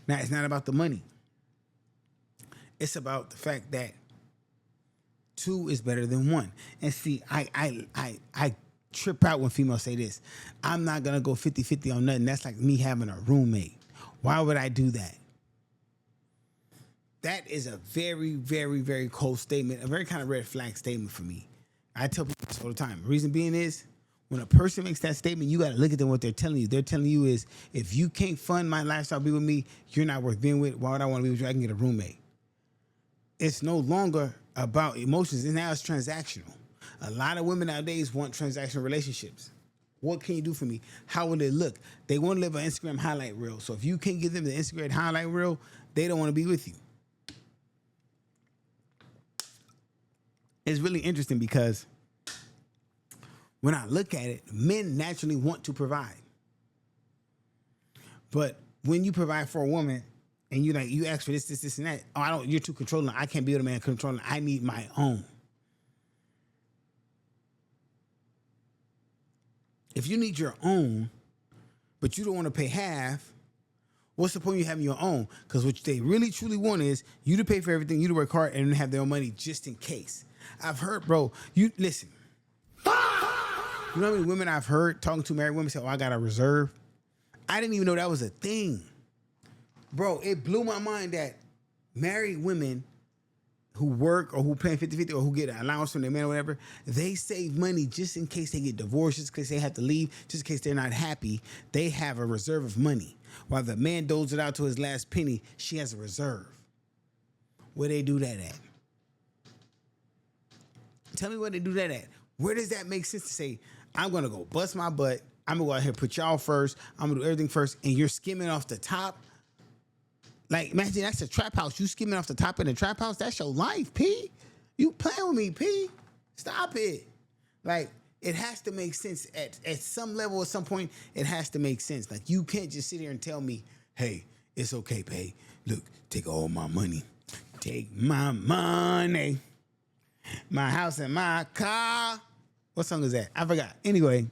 Now, it's not about the money. It's about the fact that 2 is better than 1. And see, I trip out when females say this. I'm not gonna go 50-50 on nothing. That's like me having a roommate. Why would I do that? That is a very, very, very cold statement, a very kind of red flag statement for me. I tell people this all the time. The reason being is, when a person makes that statement, you got to look at them what they're telling you. They're telling you is, if you can't fund my lifestyle, be with me, you're not worth being with. Why would I want to be with you? I can get a roommate. It's no longer about emotions. And now it's transactional. A lot of women nowadays want transactional relationships. What can you do for me? How will it look? They want to live an Instagram highlight reel. So if you can't give them the Instagram highlight reel, they don't want to be with you. It's really interesting because when I look at it, men naturally want to provide. But when you provide for a woman and you ask for this, and that, you're too controlling. I can't be with a man controlling. I need my own. If you need your own, but you don't want to pay half, what's the point of you having your own? Because what they really truly want is you to pay for everything, you to work hard, and have their own money just in case. I've heard, bro, you listen. You know how many women I've heard talking to married women say, oh, I got a reserve? I didn't even know that was a thing. Bro, it blew my mind that married women who work or who pay 50-50 or who get an allowance from their man or whatever, they save money just in case they get divorced, just in case they have to leave, just in case they're not happy. They have a reserve of money. While the man doles it out to his last penny, she has a reserve. Where they do that at? Tell me where they do that at. Where does that make sense to say, I'm going to go bust my butt, I'm going to go out here, put y'all first, I'm going to do everything first, and you're skimming off the top? Like, imagine that's a trap house. You skimming off the top in the trap house? That's your life, P. You playing with me, P. Stop it. Like, it has to make sense. At some level, at some point, it has to make sense. Like, you can't just sit here and tell me, hey, it's okay, P. Look, take all my money. Take my money. My house and my car. What song is that? I forgot. Anyway,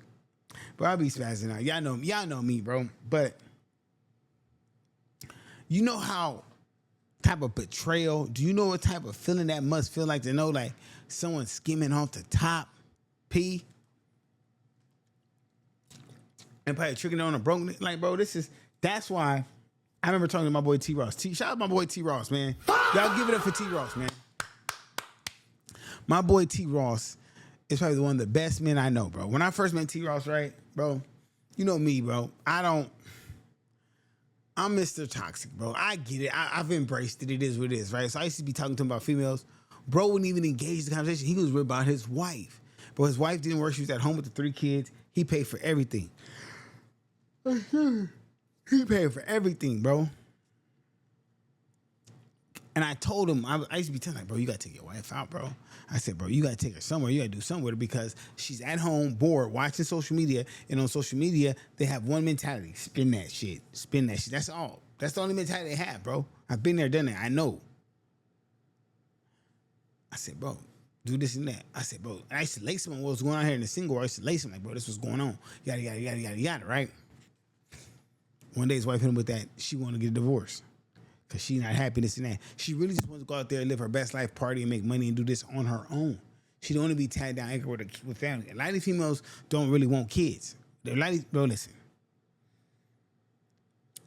bro, I'll be spazzing out. Y'all know me, bro. But you know how type of betrayal, do you know what type of feeling that must feel like to know like someone skimming off the top, P? And probably tricking on a broken, like, bro, that's why I remember talking to my boy T Ross. Shout out my boy T Ross, man. Y'all give it up for T Ross, man. My boy T Ross is probably one of the best men I know, bro. When I first met T Ross, right, bro, you know me, bro. I'm Mr. Toxic, bro. I get it. I've embraced it. It is what it is, right? So I used to be talking to him about females. Bro wouldn't even engage the conversation. He was worried about his wife. But his wife didn't work. She was at home with the 3 kids. He paid for everything. He paid for everything, bro. And I told him, I used to be telling him, like, bro, you got to take your wife out, bro. I said, bro, you got to take her somewhere. You got to do something with her because she's at home, bored, watching social media. And on social media, they have one mentality. Spin that shit. Spin that shit. That's all. That's the only mentality they have, bro. I've been there, done that. I know. I said, bro, do this and that. I said, bro, and I used to lace him on what was going on here in the single. I used to lace him like, bro, this was going on. Yada, yada, yada, yada, yada, right? One day his wife hit him with that. She wanted to get a divorce. Because she not happy, this and that. She really just wants to go out there and live her best life, party and make money and do this on her own. She don't want to be tied down anchored with family. A lot of females don't really want kids. Bro, listen.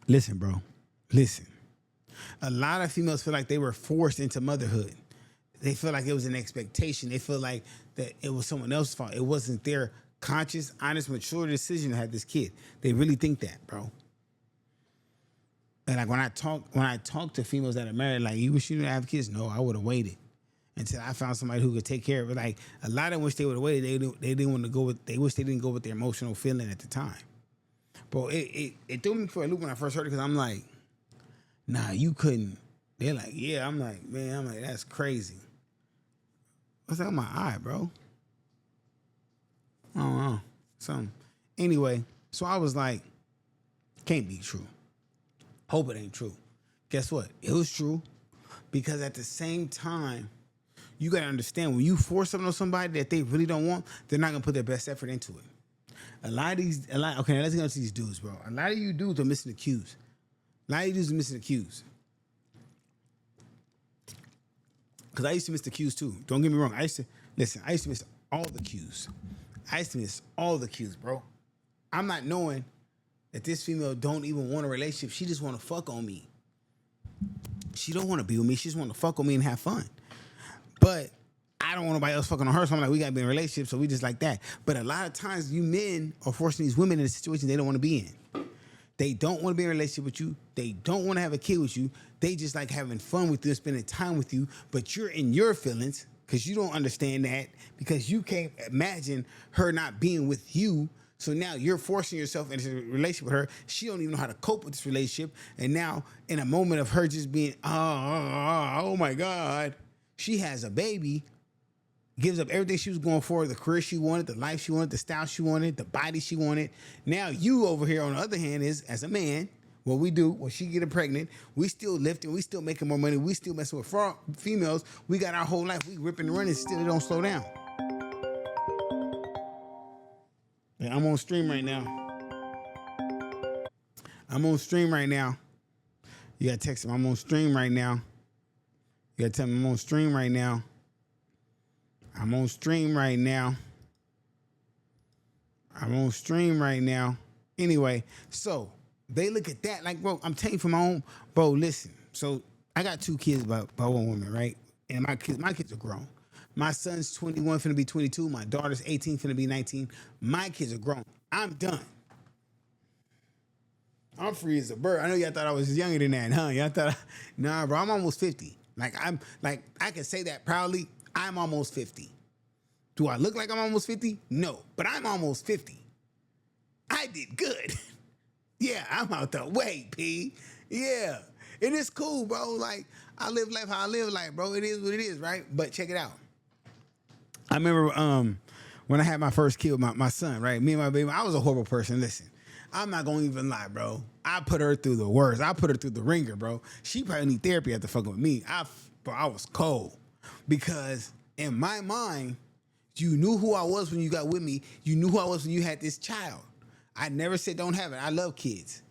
Listen, bro. Listen. A lot of females feel like they were forced into motherhood. They feel like it was an expectation. They feel like that it was someone else's fault. It wasn't their conscious, honest, mature decision to have this kid. They really think that, bro. And like when I talk to females that are married, like, you wish you didn't have kids? No, I would have waited until I found somebody who could take care of it. Like, a lot of them wish they would have waited. They didn't want to go with. They wish they didn't go with their emotional feeling at the time. Bro, it threw me for a loop when I first heard it because I'm like, nah, you couldn't. They're like, yeah. I'm like, man. I'm like, that's crazy. What's that on my eye, bro? I don't know. Something. Anyway, so I was like, can't be true. Hope it ain't true. Guess what? It was true. Because at the same time, you got to understand, when you force something on somebody that they really don't want, they're not going to put their best effort into it. Okay, let's get into these dudes, bro. A lot of you dudes are missing the cues. A lot of you dudes are missing the cues. Because I used to miss the cues too. Don't get me wrong. I used to miss all the cues. I used to miss all the cues, bro. I'm not knowing that this female don't even want a relationship. She just want to fuck on me. She don't want to be with me. She just want to fuck on me and have fun. But I don't want nobody else fucking on her. So I'm like, we got to be in a relationship. So we just like that. But a lot of times you men are forcing these women in a situation they don't want to be in. They don't want to be in a relationship with you. They don't want to have a kid with you. They just like having fun with you, spending time with you. But you're in your feelings because you don't understand that, because you can't imagine her not being with you. So now you're forcing yourself into a relationship with her. She don't even know how to cope with this relationship. And now in a moment of her just being, oh my God, she has a baby, gives up everything she was going for, the career she wanted, the life she wanted, the style she wanted, the body she wanted. Now you over here on the other hand is, as a man, what we do when she get her pregnant, we still lifting, we still making more money, we still messing with females. We got our whole life, we ripping and running, still it don't slow down. And I'm on stream right now. You gotta text him, I'm on stream right now. You gotta tell him I'm on stream right now. Anyway, so they look at that like, bro, I'm telling you from my own, bro, listen. So I got 2 kids by one woman, right? And my kids are grown. My son's 21, finna be 22. My daughter's 18, finna be 19. My kids are grown. I'm done. I'm free as a bird. I know y'all thought I was younger than that, huh? Y'all thought, nah, bro, I'm almost 50. I can say that proudly. I'm almost 50. Do I look like I'm almost 50? No, but I'm almost 50. I did good. Yeah, I'm out the way, P. Yeah. And it's cool, bro. Like, I live life how I live life, bro. It is what it is, right? But check it out. I remember when I had my first kid with my son, right? Me and my baby, I was a horrible person. Listen, I'm not going to even lie, bro. I put her through the worst. I put her through the ringer, bro. She probably need therapy after fucking with me. I was cold. Because in my mind, you knew who I was when you got with me. You knew who I was when you had this child. I never said don't have it. I love kids.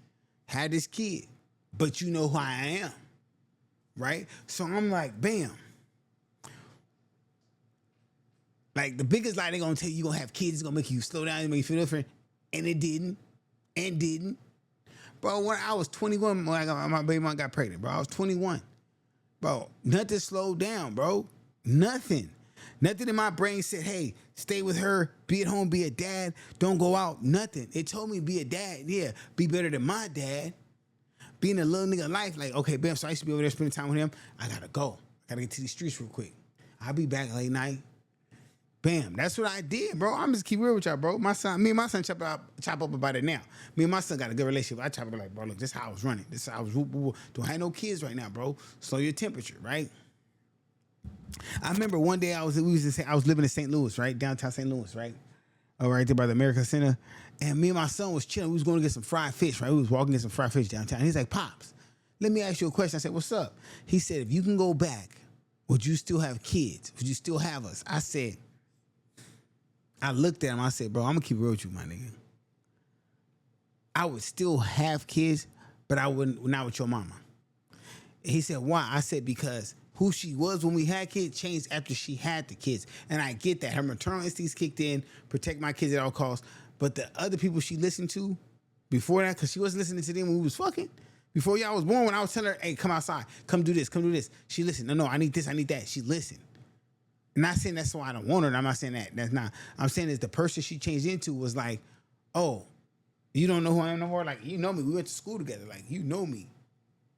Had this kid. But you know who I am. Right? So I'm like, bam. Like, the biggest lie they're going to tell you, you're going to have kids, it's going to make you slow down, make you feel different. And it didn't. Bro, when I was 21, when my baby mom got pregnant, bro, I was 21. Bro, nothing slowed down, bro. Nothing in my brain said, hey, stay with her, be at home, be a dad, don't go out, nothing. It told me be a dad, yeah, be better than my dad. Being a little nigga life, like, okay, bam, so I used to be over there spending time with him. I gotta go. I gotta get to these streets real quick. I'll be back late night. Bam, that's what I did, bro. I'm just keep real with y'all, bro. Me and my son chop up about it now. Me and my son got a good relationship. I chop up like, bro, look, this is how I was running. This is how I was, don't have no kids right now, bro. Slow your temperature, right? I remember one day I was living in St. Louis, right? Downtown St. Louis, right? Right there by the America Center. And me and my son was chilling. We was going to get some fried fish, right? We was walking to get some fried fish downtown. He's like, Pops, let me ask you a question. I said, what's up? He said, if you can go back, would you still have kids? Would you still have us? I looked at him. I said, bro, I'm going to keep it real with you, my nigga. I would still have kids, but I wouldn't, not with your mama. He said, why? I said, because who she was when we had kids changed after she had the kids. And I get that. Her maternal instincts kicked in, protect my kids at all costs. But the other people she listened to before that, because she wasn't listening to them when we was fucking, before y'all was born, when I was telling her, hey, come outside, come do this. She listened. No, I need this, I need that. She listened. I'm not saying that's why I don't want her. I'm not saying that. That's not. I'm saying is the person she changed into was like, oh, you don't know who I am no more? Like, you know me. We went to school together. Like, you know me.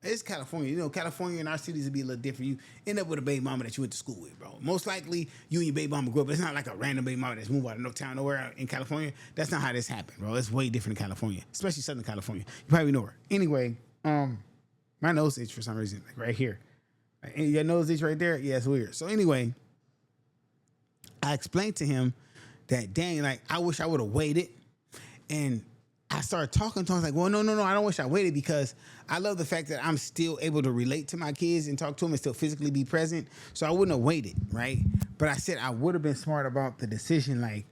It's California. You know, California and our cities would be a little different. You end up with a baby mama that you went to school with, bro. Most likely, you and your baby mama grew up. It's not like a random baby mama that's moved out of no town, nowhere in California. That's not how this happened, bro. It's way different in California, especially Southern California. You probably know her. Anyway, my nose itch for some reason, like right here. Your nose itch right there? Yeah, it's weird. So anyway, I explained to him that, dang, like, I wish I would have waited. And I started talking to him. I was like, well, no, I don't wish I waited, because I love the fact that I'm still able to relate to my kids and talk to them and still physically be present. So I wouldn't have waited, right? But I said I would have been smart about the decision. Like,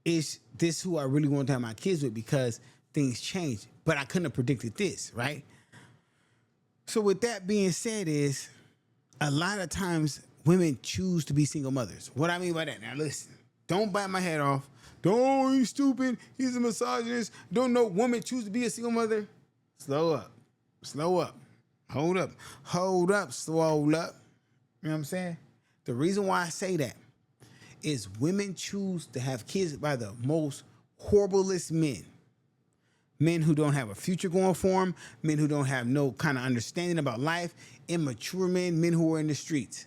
is this who I really want to have my kids with? Because things change. But I couldn't have predicted this, right? So with that being said, a lot of times women choose to be single mothers. What I mean by that, now listen, don't bite my head off. Don't, he's stupid. He's a misogynist. Don't know women choose to be a single mother. Slow up. Slow up. Hold up. Hold up. Slow up. You know what I'm saying? The reason why I say that is women choose to have kids by the most horriblest men. Men who don't have a future going for them, men who don't have no kind of understanding about life, immature men, men who are in the streets.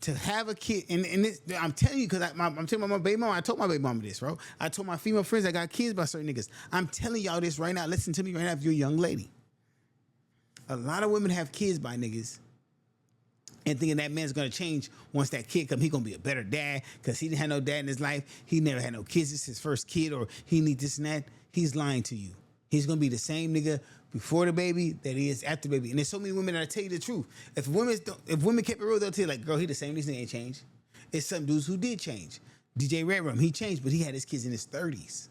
To have a kid, and this, I'm telling you, because I'm telling my baby mama, I told my baby mama this, bro. I told my female friends that got kids by certain niggas. I'm telling y'all this right now. Listen to me right now if you're a young lady. A lot of women have kids by niggas and thinking that man's gonna change once that kid come. He gonna be a better dad because he didn't have no dad in his life. He never had no kids. It's his first kid, or he needs this and that. He's lying to you. He's gonna be the same nigga before the baby that he is after the baby. And there's so many women that tell you the truth. If women kept it real, they'll tell you like, girl, he the same. This nigga ain't changed. It's some dudes who did change. DJ Redrum, he changed, but he had his kids in his 30s.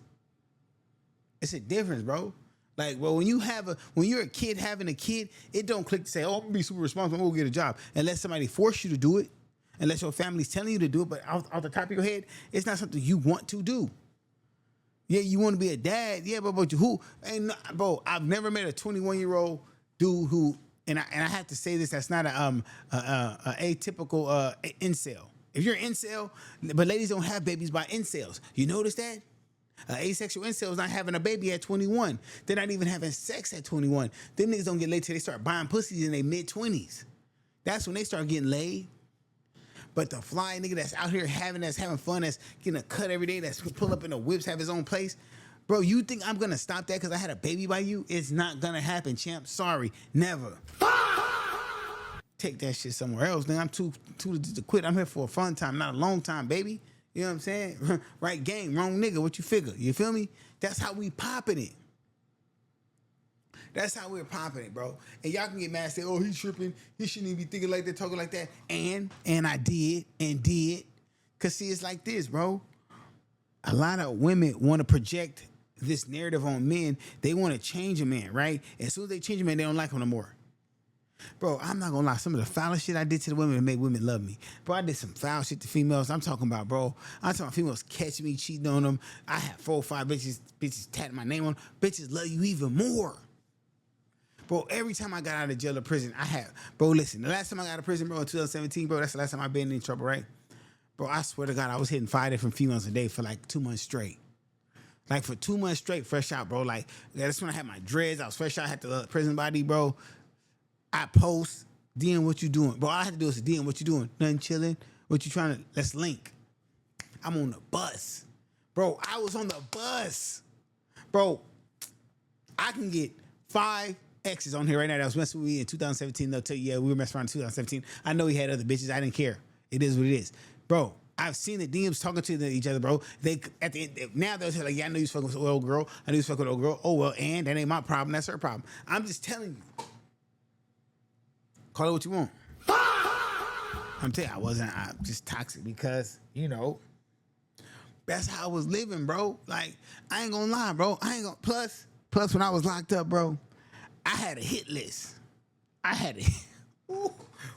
It's a difference, bro. Like, well, when you're a kid having a kid, it don't click to say, oh, I'm gonna be super responsible, I'm gonna go get a job. Unless somebody force you to do it, unless your family's telling you to do it, but off the top of your head, it's not something you want to do. Yeah, you want to be a dad, yeah, but who? And bro, I've never met a 21-year-old dude who, and I have to say this, that's not a atypical incel. If you're an incel, but ladies don't have babies by incels. You notice that? Asexual incels not having a baby at 21. They're not even having sex at 21. Them niggas don't get laid till they start buying pussies in their mid-20s. That's when they start getting laid. But the fly nigga that's out here having fun, that's getting a cut every day, that's pull up in the whips, have his own place. Bro, you think I'm gonna stop that because I had a baby by you? It's not gonna happen, champ. Sorry, never. Take that shit somewhere else. Then I'm too to quit. I'm here for a fun time, not a long time, baby. You know what I'm saying? Right game, wrong nigga. What you figure? You feel me? That's how we popping it. That's how we're popping it, bro. And y'all can get mad and say, oh, he's tripping. He shouldn't even be thinking like that, talking like that. And I did. Because see, it's like this, bro. A lot of women want to project this narrative on men. They want to change a man, right? As soon as they change a man, they don't like him no more. Bro, I'm not gonna lie. Some of the foulest shit I did to the women to make women love me. Bro, I did some foul shit to females. I'm talking about, bro. I'm talking about females catching me cheating on them. I had 4 or 5 bitches tatting my name on. Bitches love you even more. Bro, every time I got out of jail or prison, bro, listen, the last time I got out of prison, bro, in 2017, bro, that's the last time I've been in trouble, right? Bro, I swear to God, I was hitting 5 different females a day for like 2 months straight. Like for 2 months straight, fresh out, bro. Like, that's when I had my dreads. I was fresh out, I had the prison body, bro. I post, DM, what you doing? Bro, all I had to do is DM, what you doing? Nothing, chilling. What you trying to, let's link. I'm on the bus. Bro, I was on the bus. Bro, I can get 5 exes on here right now that was messing with me in 2017. They'll tell you, yeah, we were messing around in 2017. I know he had other bitches. I didn't care. It is what it is. Bro, I've seen the DMs talking to each other, bro. They at the end, now they'll say like, yeah, I know you was fucking with old girl. I know you was fucking with old girl. Oh, well, and that ain't my problem. That's her problem. I'm just telling you. Call it what you want. I'm telling you, I'm just toxic because, you know, that's how I was living, bro. Like, I ain't gonna lie, bro. Plus when I was locked up, bro, I had a hit list.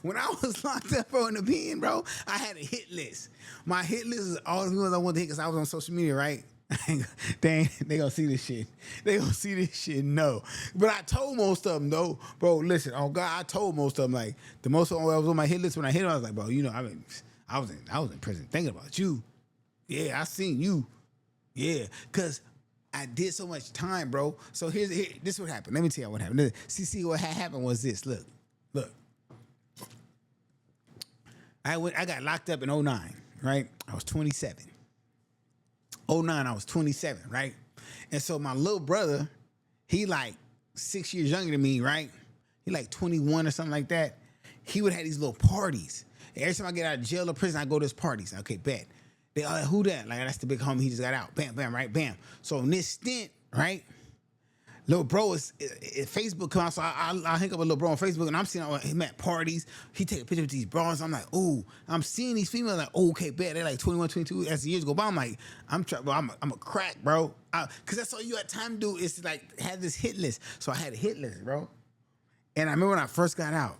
When I was locked up, bro, in the pen, bro, I had a hit list. My hit list is all the people I wanted to hit because I was on social media, right? They gonna see this shit. They gonna see this shit. No, but I told most of them though, bro. Listen, oh God, I told most of them like the most of them I was on my hit list when I hit them. I was like, bro, you know, I was in prison thinking about you. Yeah, I seen you. Yeah, cause I did so much time, bro. So this is what happened. Let me tell you what happened. See, what happened was this. Look. I got locked up in 2009, right? I was 27. 2009, I was 27, right? And so my little brother, he like 6 years younger than me, right? He like 21 or something like that. He would have these little parties. Every time I get out of jail or prison, I go to his parties. Okay, bet. They all like, who that? Like, that's the big homie, he just got out. Bam, bam, right? Bam. So in this stint, right? Little bro is Facebook come out, so I hang up with little bro on Facebook, and I'm seeing him at parties. He take a picture with these bros. I'm like, ooh, I'm seeing these females like, oh, okay, bet they're like 21, 22. As the years go by, I'm like, I'm a crack, bro, because that's all you had time to do is to like have this hit list. So I had a hit list, bro. And I remember when I first got out,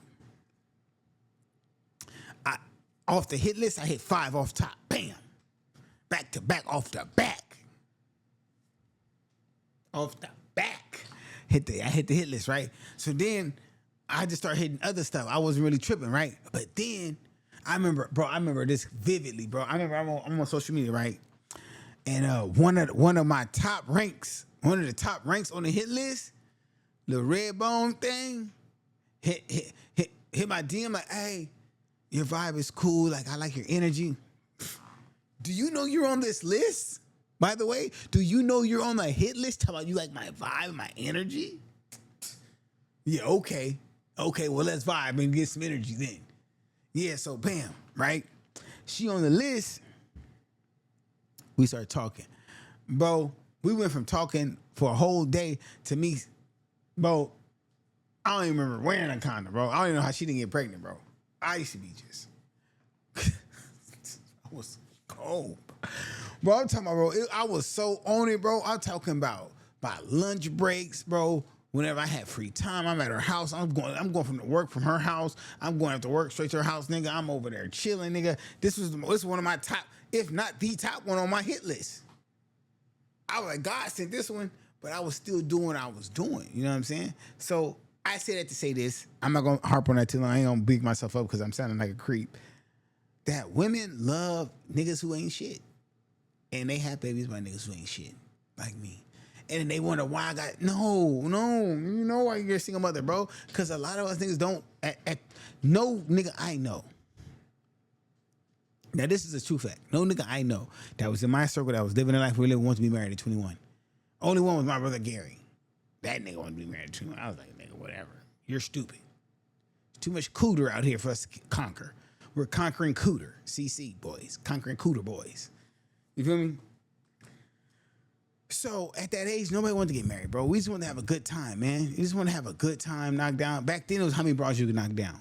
Off the hit list, I hit 5 off top. Bam. Back to back off the back. Off the back. I hit the hit list, right? So then I just started hitting other stuff. I wasn't really tripping, right? But then I remember this vividly, bro. I'm on social media, right? And one of my top ranks, one of the top ranks on the hit list, the red bone thing, hit my DM like, hey, your vibe is cool. Like, I like your energy. Do you know you're on this list? By the way, do you know you're on the hit list? How about you like my vibe, my energy? Yeah, okay. Okay, well, let's vibe and get some energy then. Yeah, so bam, right? She on the list. We start talking. Bro, we went from talking for a whole day to me, bro, I don't even remember wearing a condom, bro. I don't even know how she didn't get pregnant, bro. I used to be just, I was cold. Bro, I'm talking about, bro, I was so on it, bro. I'm talking about lunch breaks, bro. Whenever I had free time, I'm at her house. I'm going from the work from her house. I'm going after work straight to her house, nigga. I'm over there chilling, nigga. This was one of my top, if not the top one on my hit list. I was like, God sent this one, but I was still doing what I was doing. You know what I'm saying? So I say that to say this. I'm not gonna harp on that too long. I ain't gonna beat myself up because I'm sounding like a creep. That women love niggas who ain't shit. And they have babies by niggas who ain't shit. Like me. And then they wonder why I got, no, you know why you're a single mother, bro? Because a lot of us niggas don't, no nigga I know. Now this is a true fact. No nigga I know that was in my circle that was living a life we live wants to be married at 21. Only one was my brother Gary. That nigga wanted to be married at 21. I was like, nigga, whatever. You're stupid. Too much cooter out here for us to conquer. We're conquering cooter. CC boys. Conquering cooter boys. You feel me? So at that age, nobody wanted to get married, bro. We just wanted to have a good time, man. You just want to have a good time, knock down. Back then, it was how many bras you could knock down.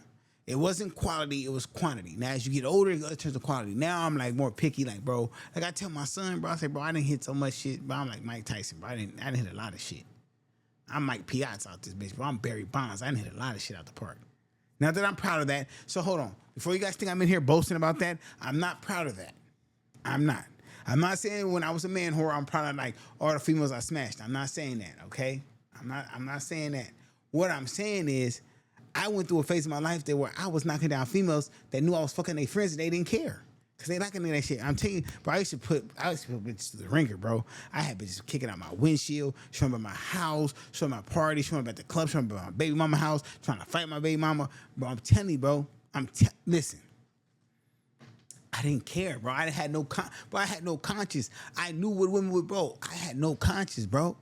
It wasn't quality, it was quantity. Now, as you get older, it turns to quality. Now, I'm like more picky, like, bro. Like, I tell my son, bro, I say, bro, I didn't hit so much shit, bro. I'm like Mike Tyson, bro. I didn't hit a lot of shit. I'm Mike Piazza out this bitch, bro. I'm Barry Bonds. I didn't hit a lot of shit out the park. Not that I'm proud of that. So hold on. Before you guys think I'm in here boasting about that, I'm not proud of that. I'm not. I'm not saying when I was a man whore, I'm proud of like all the females I smashed. I'm not saying that, okay? I'm not saying that. What I'm saying is I went through a phase of my life there where I was knocking down females that knew I was fucking their friends and they didn't care. Cause they liking that shit. I'm telling you, bro, I used to put bitches to the ringer, bro. I had bitches kicking out my windshield, showing about my house, showing my party, showing about the club, showing about my baby mama house, trying to fight my baby mama. Bro, I'm telling you, bro. Listen. I didn't care, bro. I had no conscience. I knew what women would, bro. I had no conscience, bro.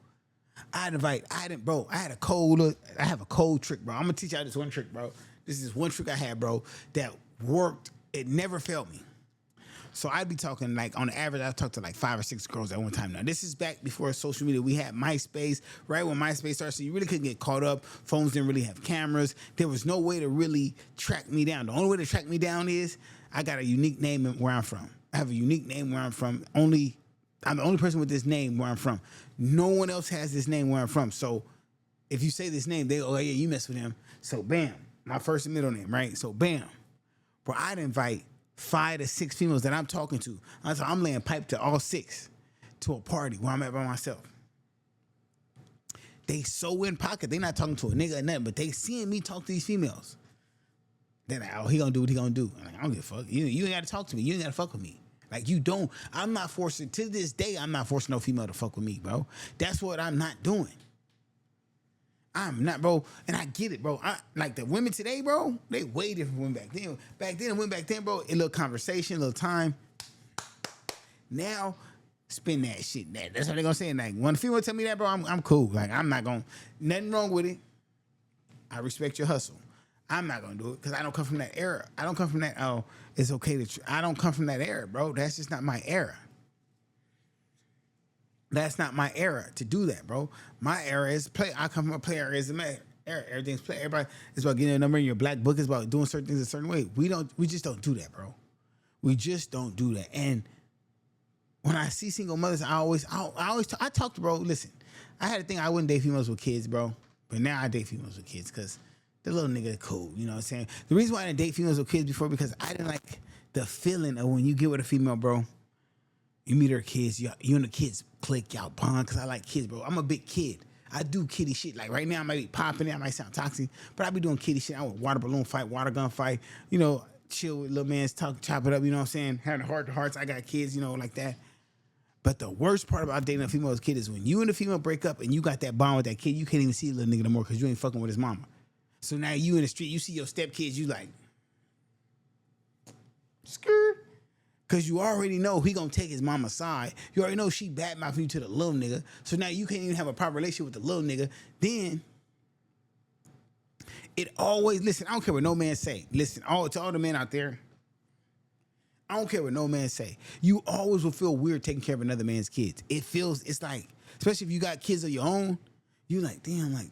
I have a cold trick, bro. I'm gonna teach y'all this one trick, bro. This is one trick I had, bro, that worked. It never failed me. So I'd be talking like on the average, I talked to like 5 or 6 girls at one time. Now this is back before social media. We had MySpace, right when MySpace started, so you really couldn't get caught up. Phones didn't really have cameras. There was no way to really track me down. The only way to track me down is I got a unique name where I'm from. I have a unique name where I'm from. I'm the only person with this name where I'm from. No one else has this name where I'm from. So if you say this name, they go, oh yeah, you mess with him. So bam, my first and middle name, right? So bam, bro, I'd invite 5 to 6 females that I'm talking to. I'm laying pipe to all 6 to a party where I'm at by myself. They so in pocket. They not talking to a nigga or nothing, but they seeing me talk to these females. They're like, oh, he gonna do what he gonna do. I'm like, I don't give a fuck. You ain't gotta talk to me. You ain't gotta fuck with me. Like, you don't. I'm not forcing, to this day, I'm not forcing no female to fuck with me, bro. That's what I'm not doing. I'm not, bro. And I get it, bro. Like the women today, bro, they way different from women back then. Back then, bro, a little conversation, a little time. Now, spend that shit. That's what they gonna say. Like, when a female tell me that, bro, I'm cool. Like, I'm not gonna, nothing wrong with it. I respect your hustle. I'm not gonna do it because I don't come from that era. I don't come from that, oh, it's okay to, I don't come from that era, bro. That's just not my era. That's not my era to do that, bro. My era is play. I come from a play era. Era. Everything's play. Everybody, it's about getting a number in your black book. It's about doing certain things a certain way. We just don't do that, bro. We just don't do that. And when I see single mothers, I talk to, bro, listen, I had a thing, I wouldn't date females with kids, bro. But now I date females with kids because the little nigga cool. You know what I'm saying? The reason why I didn't date females with kids before because I didn't like the feeling of when you get with a female, bro. You meet her kids, you and the kids click, y'all bond, because I like kids, bro. I'm a big kid. I do kiddie shit. Like right now, I might be popping it. I might sound toxic, but I be doing kiddie shit. I would water balloon fight, water gun fight, you know, chill with little man's talk, chop it up, you know what I'm saying? Having heart to hearts. I got kids, you know, like that. But the worst part about dating a female as a kid is when you and the female break up and you got that bond with that kid, you can't even see the little nigga no more because you ain't fucking with his mama. So now you in the street, you see your stepkids, you like, skirt. Cause you already know he gonna take his mama's side. You already know she badmouthing you to the little nigga. So now you can't even have a proper relationship with the little nigga. Then it always, listen, I don't care what no man say. Listen, to all the men out there, I don't care what no man say. You always will feel weird taking care of another man's kids. It's like, especially if you got kids of your own, you like, damn, like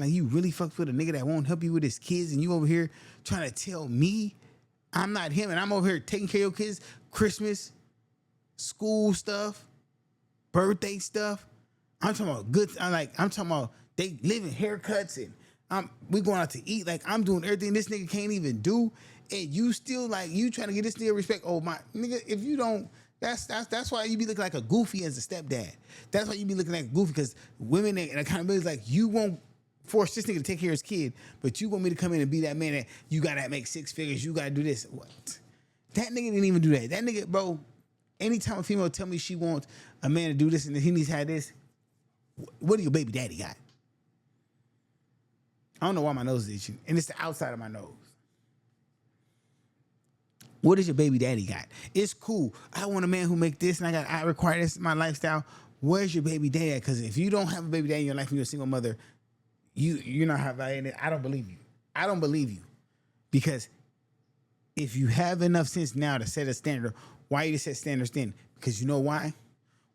you really fucked with a nigga that won't help you with his kids, and you over here trying to tell me I'm not him, and I'm over here taking care of your kids, Christmas, school stuff, birthday stuff. I'm talking about I'm talking about they living haircuts, and we going out to eat. Like I'm doing everything this nigga can't even do, and you still like you trying to get this nigga respect. Oh my nigga, if you don't, that's why you be looking like a goofy as a stepdad. That's why you be looking like a goofy, because women and accountability is like you won't force this nigga to take care of his kid, but you want me to come in and be that man that you gotta make 6 figures, you gotta do this. What? That nigga didn't even do that. That nigga, bro, anytime a female tell me she wants a man to do this and he needs to have this, what do your baby daddy got? I don't know why my nose is itching, and it's the outside of my nose. What does your baby daddy got? It's cool. I want a man who make this, and I require this in my lifestyle. Where's your baby daddy at? Because if you don't have a baby daddy in your life and you're a single mother, you're not have value in it. I don't believe you. I don't believe you. Because if you have enough sense now to set a standard, why you set standards then? Because you know why?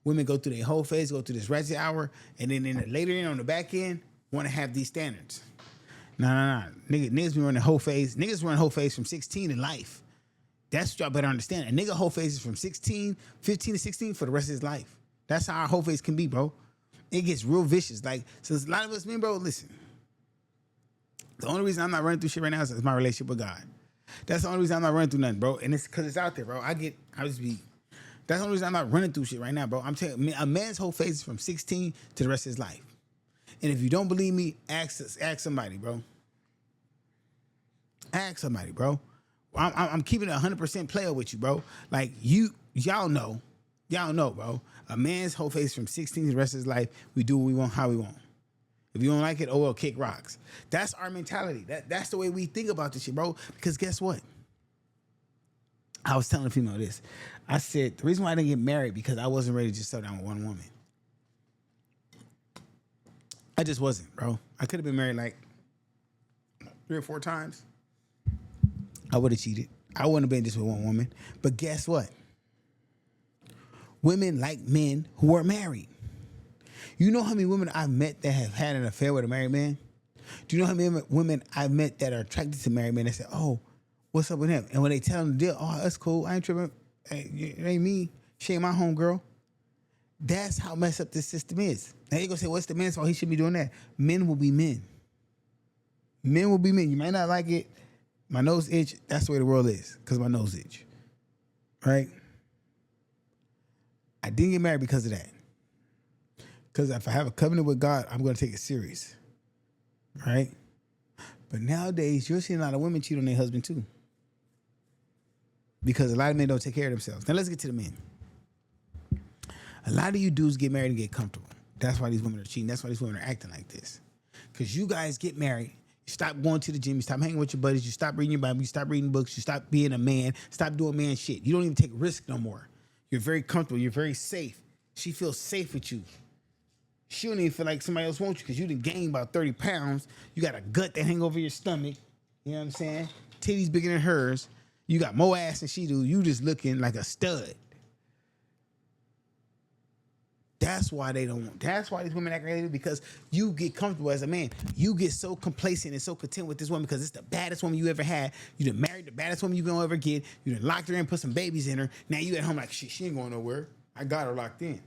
Women go through their whole phase, go through this ratchet hour, and then later in on the back end, want to have these standards. Nah. Niggas be running the whole phase. Niggas run whole phase from 16 in life. That's what y'all better understand. A nigga whole phase is from 15 to 16 for the rest of his life. That's how our whole phase can be, bro. It gets real vicious. Like, so a lot of us men, bro, listen. The only reason I'm not running through shit right now is my relationship with God. That's the only reason I'm not running through nothing, bro. And it's because it's out there, bro. That's the only reason I'm not running through shit right now, bro. I'm telling you, a man's whole phase is from 16 to the rest of his life. And if you don't believe me, ask somebody, bro. Ask somebody, bro. I'm keeping it 100% player with you, bro. Like, y'all know, bro. A man's whole phase from 16 to the rest of his life, we do what we want, how we want. If you don't like it, oh well, kick rocks. That's our mentality. That's the way we think about this shit, bro. Because guess what? I was telling a female this. I said, the reason why I didn't get married, because I wasn't ready to just settle down with one woman. I just wasn't, bro. I could have been married like 3 or 4 times. I would have cheated. I wouldn't have been just with one woman. But guess what? Women like men who are married. You know how many women I've met that have had an affair with a married man? Do you know how many women I've met that are attracted to married men that say, oh, what's up with him? And when they tell them the deal, oh, that's cool. I ain't tripping. Hey, it ain't me. She ain't my homegirl. That's how messed up this system is. Now you're going to say, what's the man's fault? He should be doing that. Men will be men. Men will be men. You might not like it. My nose itch. That's the way the world is, because my nose itch. Right? I didn't get married because of that. Because if I have a covenant with God, I'm going to take it serious. Right? But nowadays, you're seeing a lot of women cheat on their husband too. Because a lot of men don't take care of themselves. Now let's get to the men. A lot of you dudes get married and get comfortable. That's why these women are cheating. That's why these women are acting like this. Because you guys get married, you stop going to the gym, you stop hanging with your buddies, you stop reading your Bible, you stop reading books, you stop being a man, stop doing man shit. You don't even take risk no more. You're very comfortable. You're very safe. She feels safe with you. She don't even feel like somebody else wants you because you done gained about 30 pounds. You got a gut that hang over your stomach. You know what I'm saying? Titties bigger than hers. You got more ass than she do. You just looking like a stud. That's why they don't want. That's why these women act like they do, because you get comfortable as a man. You get so complacent and so content with this woman because it's the baddest woman you ever had. You done married the baddest woman you gonna ever get. You done locked her in, put some babies in her. Now you at home like, she ain't going nowhere. I got her locked in.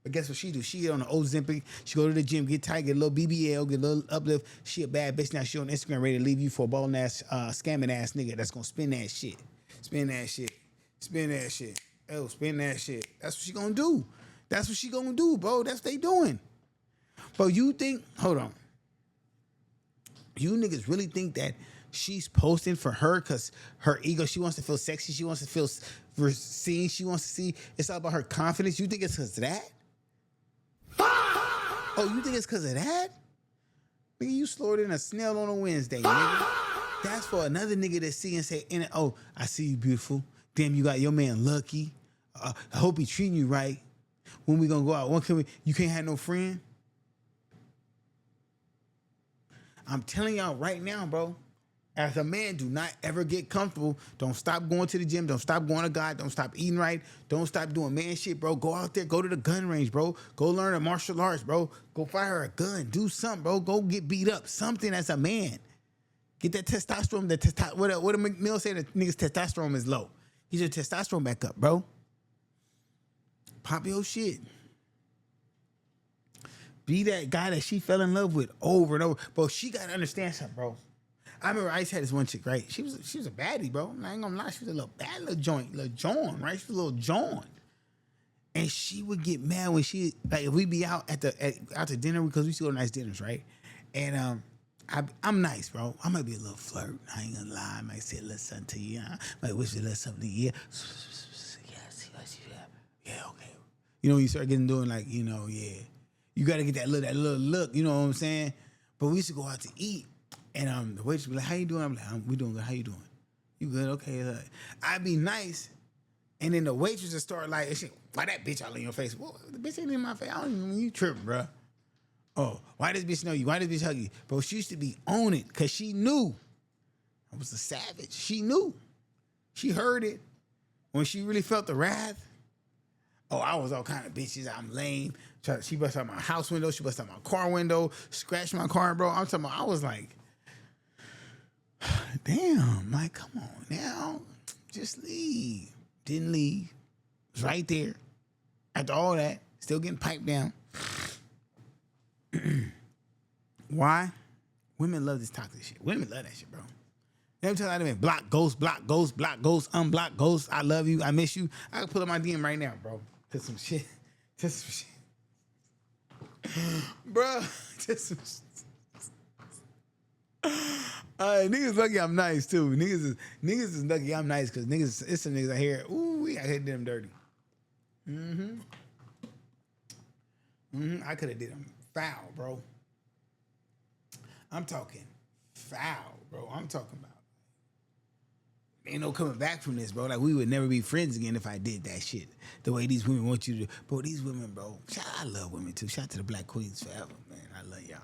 But guess what she do? She get on the Ozempic. She go to the gym, get tight, get a little BBL, get a little uplift. She a bad bitch. Now she on Instagram ready to leave you for a ballin' ass, scamming ass nigga that's gonna spin that shit. Spin that shit. Spin that shit. Oh, spin that shit. That's what she gonna do. That's what she gonna do, bro. That's what they doing. Bro, you think, hold on. You niggas really think that she's posting for her because her ego, she wants to feel sexy, she wants to feel seen, she wants to see, it's all about her confidence. You think it's because of that? Oh, you think it's because of that? Nigga, you slower than a snail on a Wednesday, nigga. That's for another nigga to see and say, oh, I see you, beautiful. Damn, you got your man lucky. I hope he treating you right. When we gonna go out? When can we? You can't have no friend? I'm telling y'all right now, bro. As a man, do not ever get comfortable. Don't stop going to the gym. Don't stop going to God. Don't stop eating right. Don't stop doing man shit, bro. Go out there. Go to the gun range, bro. Go learn a martial arts, bro. Go fire a gun. Do something, bro. Go get beat up. Something as a man. Get that testosterone. What did McMill say? That niggas' testosterone is low. Get your testosterone back up, bro. Pop your shit. Be that guy that she fell in love with over and over. Bro, she got to understand something, bro. I remember I had this one chick, right? She was a baddie, bro. I ain't gonna lie. She was a little bad little joint, little John, right? She was a little John. And she would get mad when she, like, if we be out out to dinner, because we used to go to nice dinners, right? And I'm nice, bro. I might be a little flirt. I ain't gonna lie. I might say a little something to you. I might wish you a little something to you. Yeah, okay. You know, when you start doing like, you know, yeah. You gotta get that little look, you know what I'm saying? But we used to go out to eat, and the waitress would be like, "How you doing?" I'm like, "We doing good. How you doing? You good? Okay." I'd be nice, and then the waitress would start like, "Why that bitch all in your face?" Well, the bitch ain't in my face. I don't even. You tripping, bro? Oh, why this bitch know you? Why this bitch hug you? Bro, she used to be on it because she knew I was a savage. She knew. She heard it when she really felt the wrath. Oh, I was all kind of bitches. I'm lame. She bust out my house window. She bust out my car window. Scratched my car, bro. I'm talking about, I was like, damn, like, come on now. Just leave. Didn't leave. Was right there. After all that, still getting piped down. Why? Women love this toxic shit. Women love that shit, bro. Every time I done block, ghost, unblock, ghost. I love you. I miss you. I can pull up my DM right now, bro. To some shit. Bro, just some shit. Niggas lucky I'm nice too. Niggas is lucky I'm nice because niggas, it's some niggas out here. Ooh, I hit them dirty. I could have did them foul, bro. I'm talking foul, bro. I'm talking about. Ain't no coming back from this, bro. Like, we would never be friends again if I did that shit. The way these women want you to. Bro, these women, bro. I love women, too. Shout out to the black queens forever, man. I love y'all.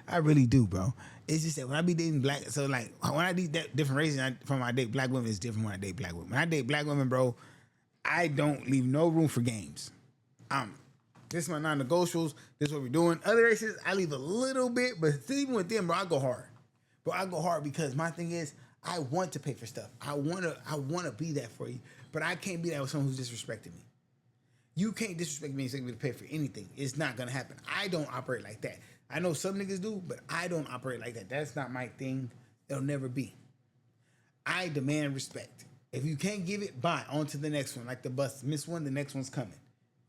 I really do, bro. It's just that when I be dating black, so, like, when I date that different races from I date black women, it's different when I date black women. When I date black women, bro, I don't leave no room for games. This is my non-negotiables. This is what we're doing. Other races, I leave a little bit, but even with them, bro, I go hard. Bro, I go hard because my thing is, I want to pay for stuff. I wanna be that for you, but I can't be that with someone who's disrespecting me. You can't disrespect me and expect me to pay for anything. It's not gonna happen. I don't operate like that. I know some niggas do, but I don't operate like that. That's not my thing. It'll never be. I demand respect. If you can't give it, bye. On to the next one. Like the bus, miss one, the next one's coming.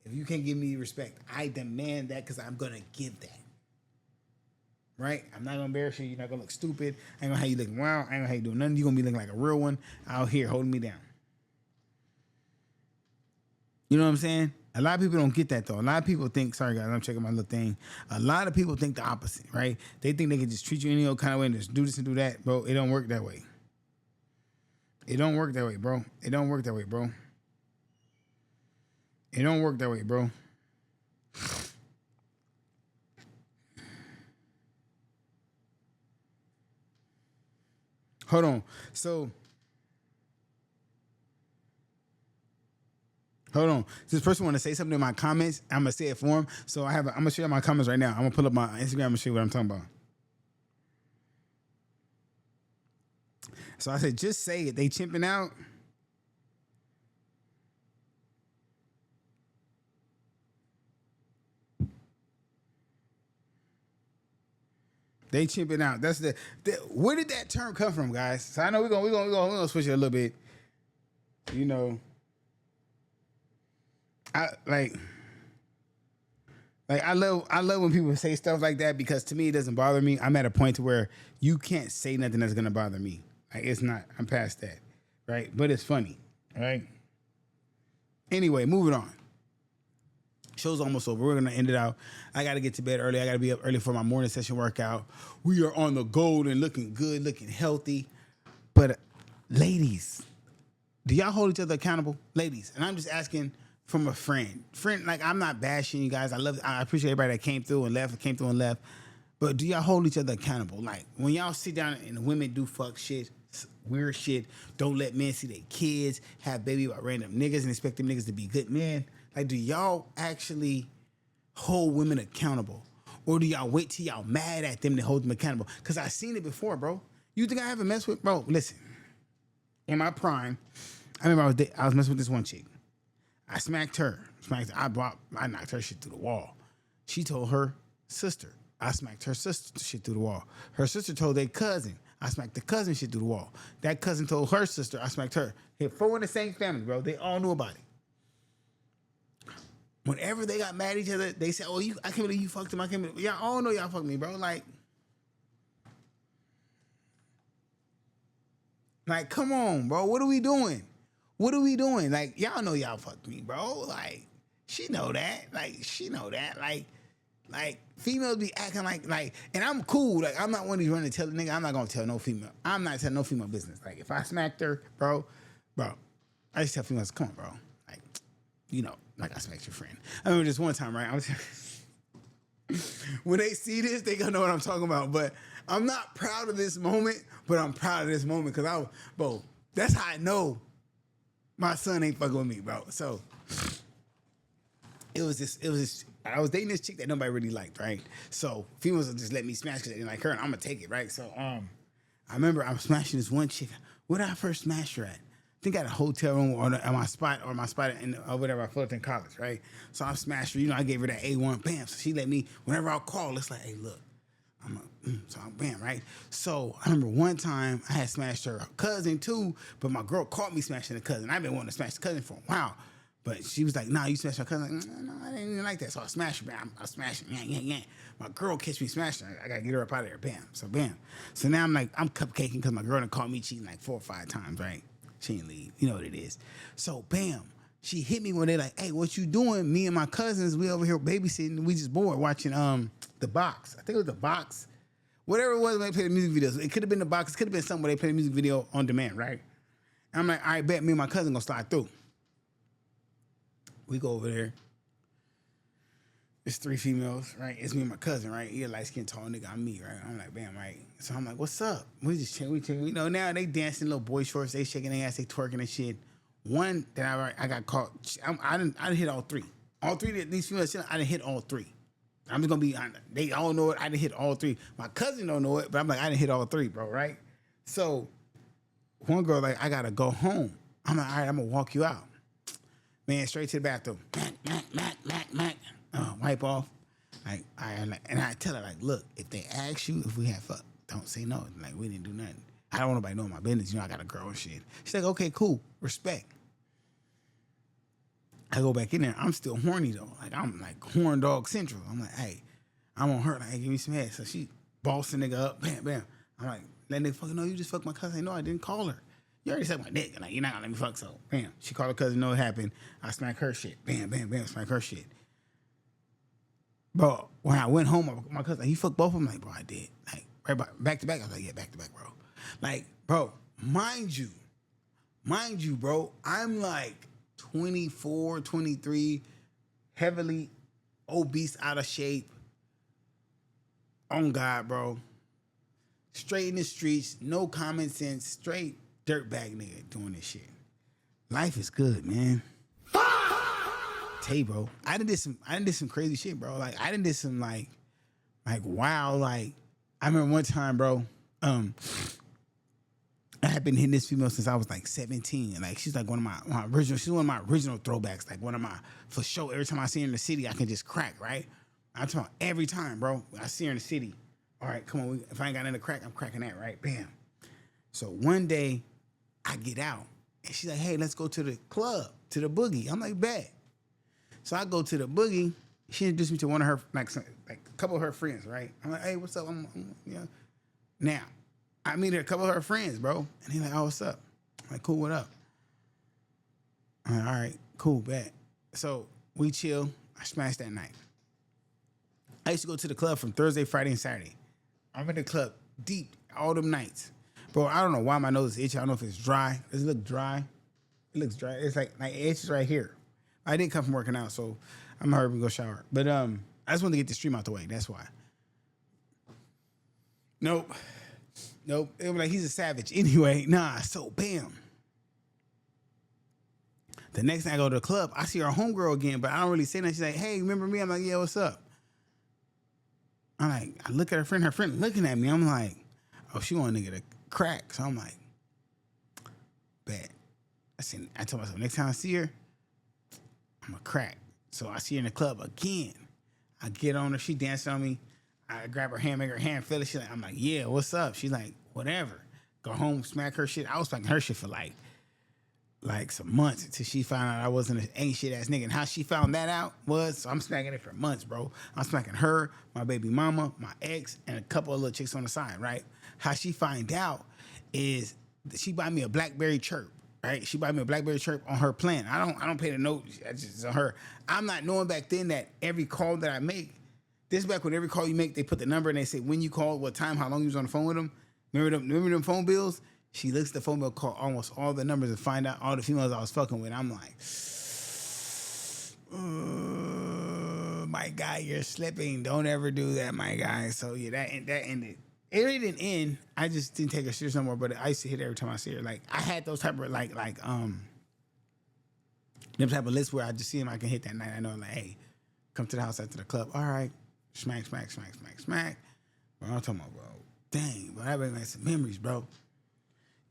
If you can't give me respect, I demand that because I'm gonna give that. Right? I'm not gonna embarrass you. You're not gonna look stupid. I ain't gonna have you looking wild. I ain't gonna have you doing nothing. You're gonna be looking like a real one out here holding me down. You know what I'm saying? A lot of people don't get that though. A lot of people think, sorry guys, I'm checking my little thing. A lot of people think the opposite, right? They think they can just treat you any old kind of way and just do this and do that. Bro, it don't work that way. It don't work that way, bro. It don't work that way, bro. It don't work that way, bro. Hold on. So, hold on. This person want to say something in my comments. I'm gonna say it for him. So I'm gonna share my comments right now. I'm gonna pull up my Instagram. I'm gonna show you what I'm talking about. So I said, just say it. They chimping out. They chimping out. That's where did that term come from, guys? So I know we're gonna switch it a little bit. you know, I like I love when people say stuff like that because to me it doesn't bother me. I'm at a point to where you can't say nothing that's gonna bother me. Like it's not. I'm past that, right? But it's funny, right? Anyway, moving on. Show's almost over. We're gonna end it out. I gotta get to bed early. I gotta be up early for my morning session workout. We are on the gold and looking good, looking healthy. But ladies, do y'all hold each other accountable, ladies? And I'm just asking from a friend. Like I'm not bashing you guys. I appreciate everybody that came through and left. But do y'all hold each other accountable? Like when y'all sit down and women do fuck shit, weird shit, don't let men see their kids, have baby by random niggas and expect them niggas to be good men. Like do y'all actually hold women accountable? Or do y'all wait till y'all mad at them to hold them accountable? Because I've seen it before, bro. You think I haven't messed with, bro? Listen, in my prime, I remember I was messing with this one chick. I smacked her. I knocked her shit through the wall. She told her sister. I smacked her sister shit through the wall. Her sister told their cousin. I smacked the cousin shit through the wall. That cousin told her sister. I smacked her. Hit 4 in the same family, bro. They all knew about it. Whenever they got mad at each other, they said, "Oh, I can't believe you fucked him. I can't believe y'all all know y'all fucked me, bro." Like, come on, bro. What are we doing? What are we doing? Like, y'all know y'all fucked me, bro. Like, she know that. She know that. Like, females be acting like, and I'm cool. Like, I'm not one of these running to tell the nigga. I'm not gonna tell no female. I'm not telling no female business. Like, if I smacked her, bro, I just tell females, come on, bro. Like, you know, like I smacked your friend. I remember this one time, right? When they see this, they gonna know what I'm talking about. But I'm not proud of this moment, but I'm proud of this moment because bro, that's how I know my son ain't fucking with me, bro. So it was this. I was dating this chick that nobody really liked, right? So females will just let me smash because they didn't like her, and I'm gonna take it, right? So I remember I was smashing this one chick. Where did I first smash her at? I think at a hotel room or my spot in whatever I flipped in college, right? So I smashed her. You know, I gave her that A1, bam. So she let me. Whenever I call, it's like, hey, look. So I'm bam, right? So I remember one time I had smashed her cousin too, but my girl caught me smashing the cousin. I've been wanting to smash the cousin for a while. But she was like, nah, you smashed my cousin. Like, no, I didn't even like that. So I smashed her, bam. I smashed her, yeah. My girl catch me smashing her. I gotta get her up out of there, bam. So bam. So now I'm cupcaking because my girl done caught me cheating like 4 or 5 times, right? She didn't leave. You know what it is. So bam. She hit me when they like, hey, what you doing? Me and my cousins, we over here babysitting. We just bored watching The Box. I think it was The Box. Whatever it was when they played the music videos. It could have been The Box. It could have been something where they played a music video on demand, right? And I'm like, all right, bet me and my cousin gonna slide through. We go over there. It's 3 females, right? It's me and my cousin, right? He a light-skinned, tall nigga. I'm me, right? I'm like, bam, right? So I'm like, what's up? We just chill. You know, now they dancing little boy shorts. They shaking their ass. They twerking and shit. One that I got caught. I didn't hit all 3. All 3 of these females, I didn't hit all 3. I'm just gonna be honest. They all know it. I didn't hit all 3. My cousin don't know it, but I'm like, I didn't hit all 3, bro, right? So one girl like, I gotta go home. I'm like, all right, I'm gonna walk you out. Man, straight to the bathroom. Mac. Wipe off. And I tell her, like, look, if they ask you if we had fuck, don't say no. Like, we didn't do nothing. I don't want nobody knowing my business. You know, I got a girl and shit. She's like, okay, cool. Respect. I go back in there. I'm still horny, though. Like, I'm like horn dog central. I'm like, hey, I'm on her. Like, hey, give me some head. So she bossed the nigga up. Bam. I'm like, that nigga fucking know you just fucked my cousin. No, I didn't call her. You already sucked my dick. Like, you're not gonna let me fuck, so bam. She called her cousin, know what happened. I smack her shit. Bam, smack her shit. Bro, when I went home, my cousin, like, you fucked both of them? Like, bro, I did. Like, right back to back. I was like, yeah, back to back, bro. Like, bro, mind you, bro, I'm like 24, 23, heavily obese, out of shape. On God, bro. Straight in the streets, no common sense, straight dirtbag nigga doing this shit. Life is good, man. Tell you, bro, I did some crazy shit, bro. Like, I did some like wow, like, I remember one time, bro, I had been hitting this female since I was like 17. And like, she's like one of my original, she's one of my original throwbacks. Like, one of my, for sure, every time I see her in the city, I can just crack, right? I'm talking about every time, bro. I see her in the city. All right, come on. If I ain't got nothing to crack, I'm cracking that, right? Bam. So one day, I get out, And she's like, hey, let's go to the club, to the boogie. I'm like, bet. So I go to the boogie. She introduced me to one of her, like a couple of her friends, right? I'm like, hey, what's up? Now, I meet a couple of her friends, bro. And they're like, oh, what's up? I'm like, cool, what up? I'm like, all right, cool, bet. So we chill. I smashed that night. I used to go to the club from Thursday, Friday, and Saturday. I'm in the club deep all them nights. Bro, I don't know why my nose is itchy. I don't know if it's dry. Does it look dry? It looks dry. It's like it's right here. I didn't come from working out, so I'm gonna hurry up and go shower. But I just wanted to get the stream out the way. That's why. Nope. It was like he's a savage. Anyway, so bam. The next night I go to the club, I see our homegirl again, but I don't really say nothing. She's like, hey, remember me? I'm like, yeah, what's up? I'm like, I look at her friend looking at me. I'm like, oh, she want a nigga to crack. So I'm like, bet. I told myself, next time I see her, I'm a crack. So I see her in the club again. I get on her, she dancing on me. I grab her hand, make her hand feel it. I'm like, yeah, what's up? She's like, whatever. Go home, smack her shit. I was smacking her shit for like some months until she found out I wasn't an ain't shit ass nigga. And how she found that out was, so I'm smacking it for months, bro. I'm smacking her, my baby mama, my ex, and a couple of little chicks on the side, right? How she find out is she buy me a BlackBerry Chirp, right? She buy me a BlackBerry Chirp on her plan. I don't pay the note. It's just on her. I'm not knowing back then that every call that I make, this is back when every call you make, they put the number and they say when you called, what time, how long you was on the phone with them. Remember them phone bills? She looks at the phone bill, call almost all the numbers and find out all the females I was fucking with. I'm like, my guy, you're slipping. Don't ever do that, my guy. So yeah, that ended. It really didn't end. I just didn't take her serious no more. But I used to hit her every time I see her. Like I had those type of them type of lists where I just see him, I can hit that night. I know, like, hey, come to the house after the club. All right, smack. Bro, I'm talking about, bro. Dang, bro, that brings back some memories, bro.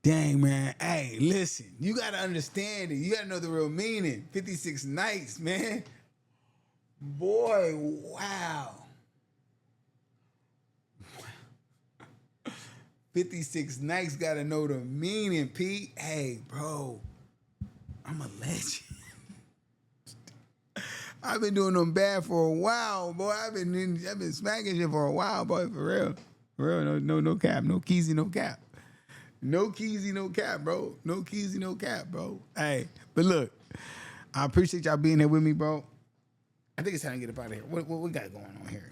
Dang, man. Hey, listen, you got to understand it. You got to know the real meaning. 56 nights, man. Boy, wow. 56 nights, got to know the meaning, Pete. Hey, bro, I'm a legend. I've been doing them bad for a while, boy. I've been smacking shit for a while, boy, for real. For real, no cap, no keezy, no cap. No keezy, no cap, bro. No keezy, no cap, bro. Hey, but look, I appreciate y'all being here with me, bro. I think it's time to get up out of here. What we got going on here?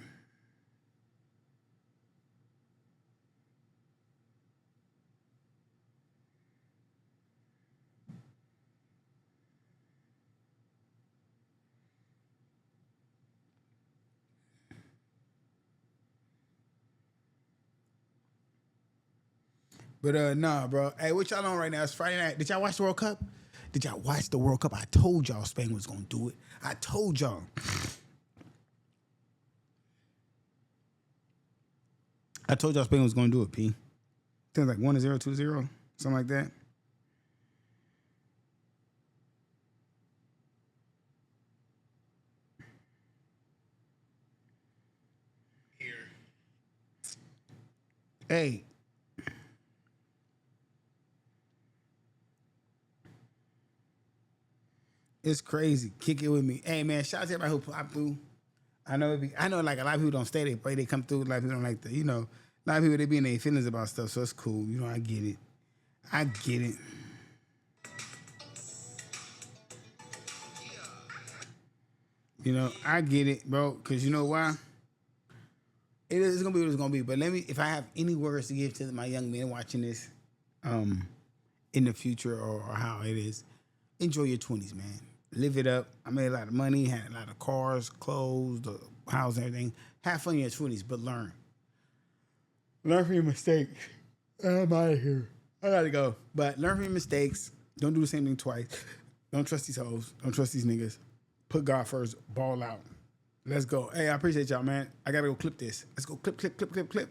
But nah, bro. Hey, what y'all on right now? It's Friday night. Did y'all watch the World Cup? Did y'all watch the World Cup? I told y'all Spain was gonna do it. I told y'all. I told y'all Spain was gonna do it, P. I think it's like 1-0, 2-0, something like that. Here. Hey. It's crazy. Kick it with me. Hey man, shout out to everybody who popped through. I know like a lot of people don't stay, they come through. A lot of people don't like a lot of people they be in their feelings about stuff, so it's cool. I get it. I get it. I get it, bro. Cause you know why? It's gonna be what it's gonna be. But if I have any words to give to my young men watching this, in the future or how it is, enjoy your 20s, man. Live it up. I made a lot of money, had a lot of cars, clothes, the house, everything. Have fun in your 20s, but learn. Learn from your mistakes. I'm out of here. I gotta go. But learn from your mistakes. Don't do the same thing twice. Don't trust these hoes. Don't trust these niggas. Put God first. Ball out. Let's go. Hey, I appreciate y'all, man. I gotta go clip this. Let's go clip.